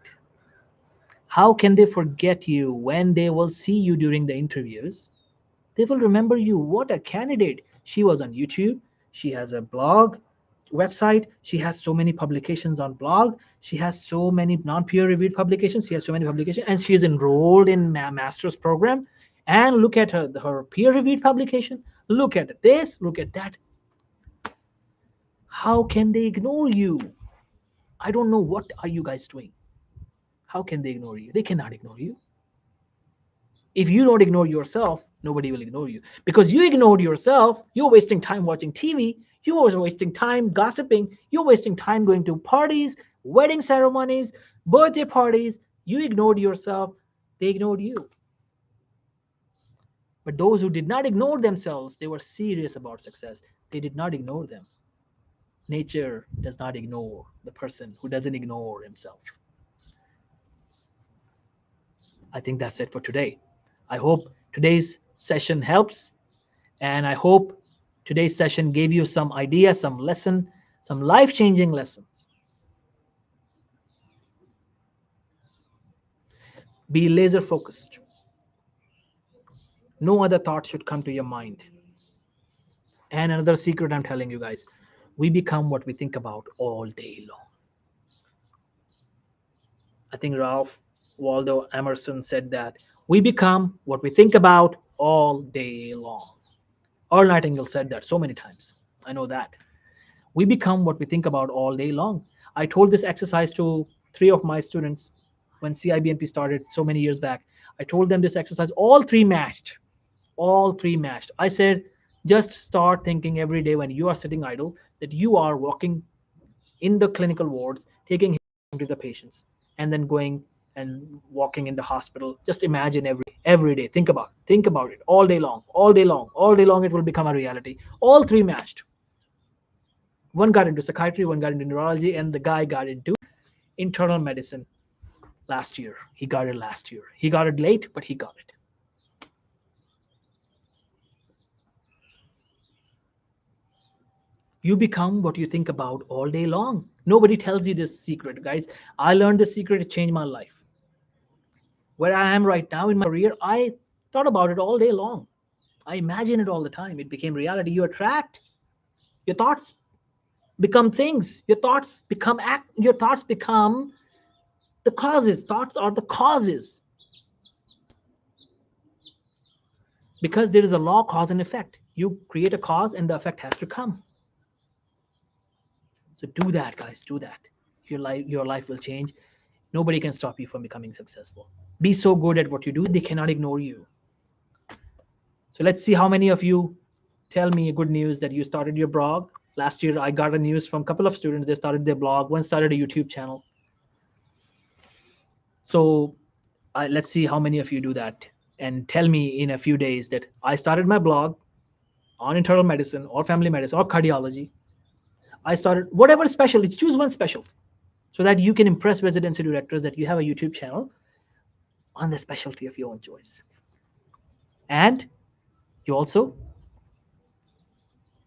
How can they forget you when they will see you during the interviews? They will remember you. What a candidate. She was on YouTube. She has a blog website. She has so many publications on blog. She has so many non-peer reviewed publications. She has so many publications, and she is enrolled in master's program. And look at her peer reviewed publication. Look at this. Look at that. How can they ignore you? I don't know. What are you guys doing? How can they ignore you? They cannot ignore you. If you don't ignore yourself, nobody will ignore you. Because you ignored yourself, you're wasting time watching TV, you're wasting time gossiping, you're wasting time going to parties, wedding ceremonies, birthday parties. You ignored yourself, they ignored you. But those who did not ignore themselves, they were serious about success. They did not ignore them. Nature does not ignore the person who doesn't ignore himself. I think that's it for today. I hope today's session helps, and I hope today's session gave you some idea, some lesson, some life-changing lessons. Be laser focused. No other thought should come to your mind. And another secret I'm telling you guys, we become what we think about all day long. I think Ralph Waldo Emerson said that we become what we think about all day long. Earl Nightingale said that so many times. I know that. We become what we think about all day long. I told this exercise to 3 of my students when CIBNP started so many years back. I told them this exercise, all 3 matched. All three matched. I said, just start thinking every day when you are sitting idle that you are walking in the clinical wards, taking to the patients, and then going and walking in the hospital. Just imagine every day. Think about it all day long, all day long, all day long. It will become a reality. All three matched. One got into psychiatry, one got into neurology, and the guy got into internal medicine last year. He got it last year. He got it late, but he got it. You become what you think about all day long. Nobody tells you this secret, guys. I learned this secret to change my life. Where I am right now in my career, I thought about it all day long. I imagine it all the time. It became reality. You attract. Your thoughts become things. Your thoughts become act. Your thoughts become the causes. Thoughts are the causes. Because there is a law, cause and effect. You create a cause and the effect has to come. So do that, guys. Do that. Your life will change. Nobody can stop you from becoming successful. Be so good at what you do, they cannot ignore you. So let's see how many of you tell me good news that you started your blog. Last year, I got a news from a couple of students. They started their blog. One started a YouTube channel. So let's see how many of you do that. And tell me in a few days that I started my blog on internal medicine or family medicine or cardiology. I started whatever specialty. Choose one specialty so that you can impress residency directors that you have a YouTube channel on the specialty of your own choice. And you also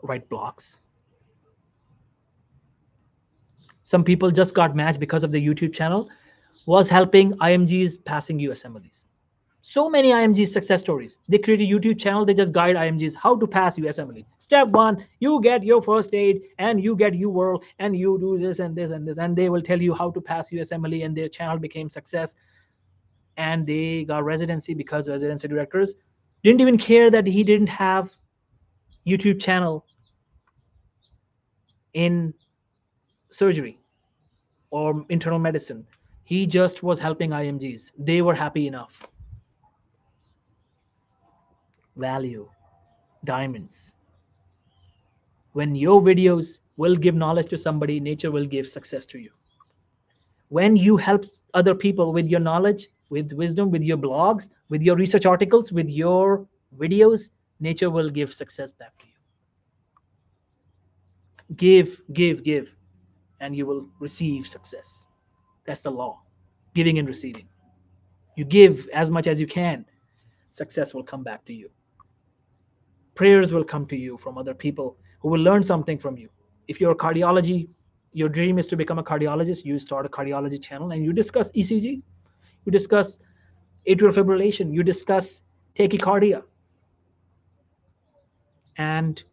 write blogs. Some people just got matched because of the YouTube channel was helping IMGs passing USMLEs. So many IMGs success stories. They create a YouTube channel. They just guide IMGs how to pass USMLE. Step 1, you get your first aid and you get UWorld and you do this and this and this. And they will tell you how to pass USMLE, and their channel became success. And they got residency because residency directors didn't even care that he didn't have YouTube channel in surgery or internal medicine. He just was helping IMGs. They were happy enough. Value, diamonds. When your videos will give knowledge to somebody, nature will give success to you. When you help other people with your knowledge, with wisdom, with your blogs, with your research articles, with your videos, nature will give success back to you. Give, and you will receive success. That's the law. Giving and receiving. You give as much as you can, success will come back to you. Prayers will come to you from other people who will learn something from you. If you're a cardiology, your dream is to become a cardiologist, you start a cardiology channel and you discuss ECG, you discuss atrial fibrillation, you discuss tachycardia. And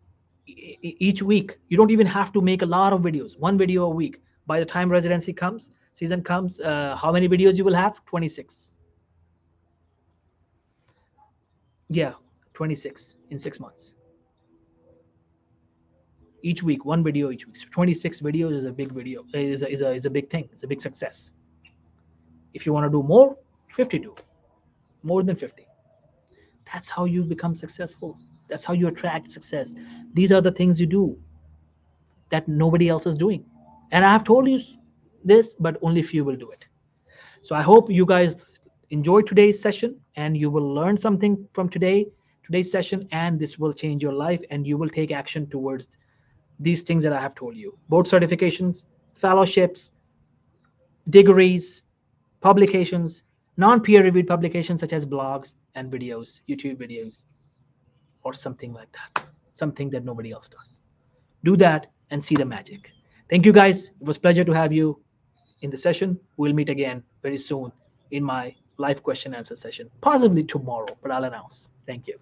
each week, you don't even have to make a lot of videos, one video a week. By the time residency comes, season comes, how many videos you will have? 26. Yeah, 26 in 6 months. Each week, one video each week. So 26 videos is a big video, is a big thing. It's a big success. If you want to do more, 52, more than 50. That's how you become successful. That's how you attract success. These are the things you do that nobody else is doing. And I have told you this, but only few will do it. So I hope you guys enjoyed today's session and you will learn something from today's session, and this will change your life and you will take action towards these things that I have told you. Board certifications, fellowships, degrees, publications, non-peer-reviewed publications such as blogs and videos, YouTube videos, or something like that. Something that nobody else does. Do that and see the magic. Thank you, guys. It was a pleasure to have you in the session. We'll meet again very soon in my live question answer session, possibly tomorrow, but I'll announce. Thank you.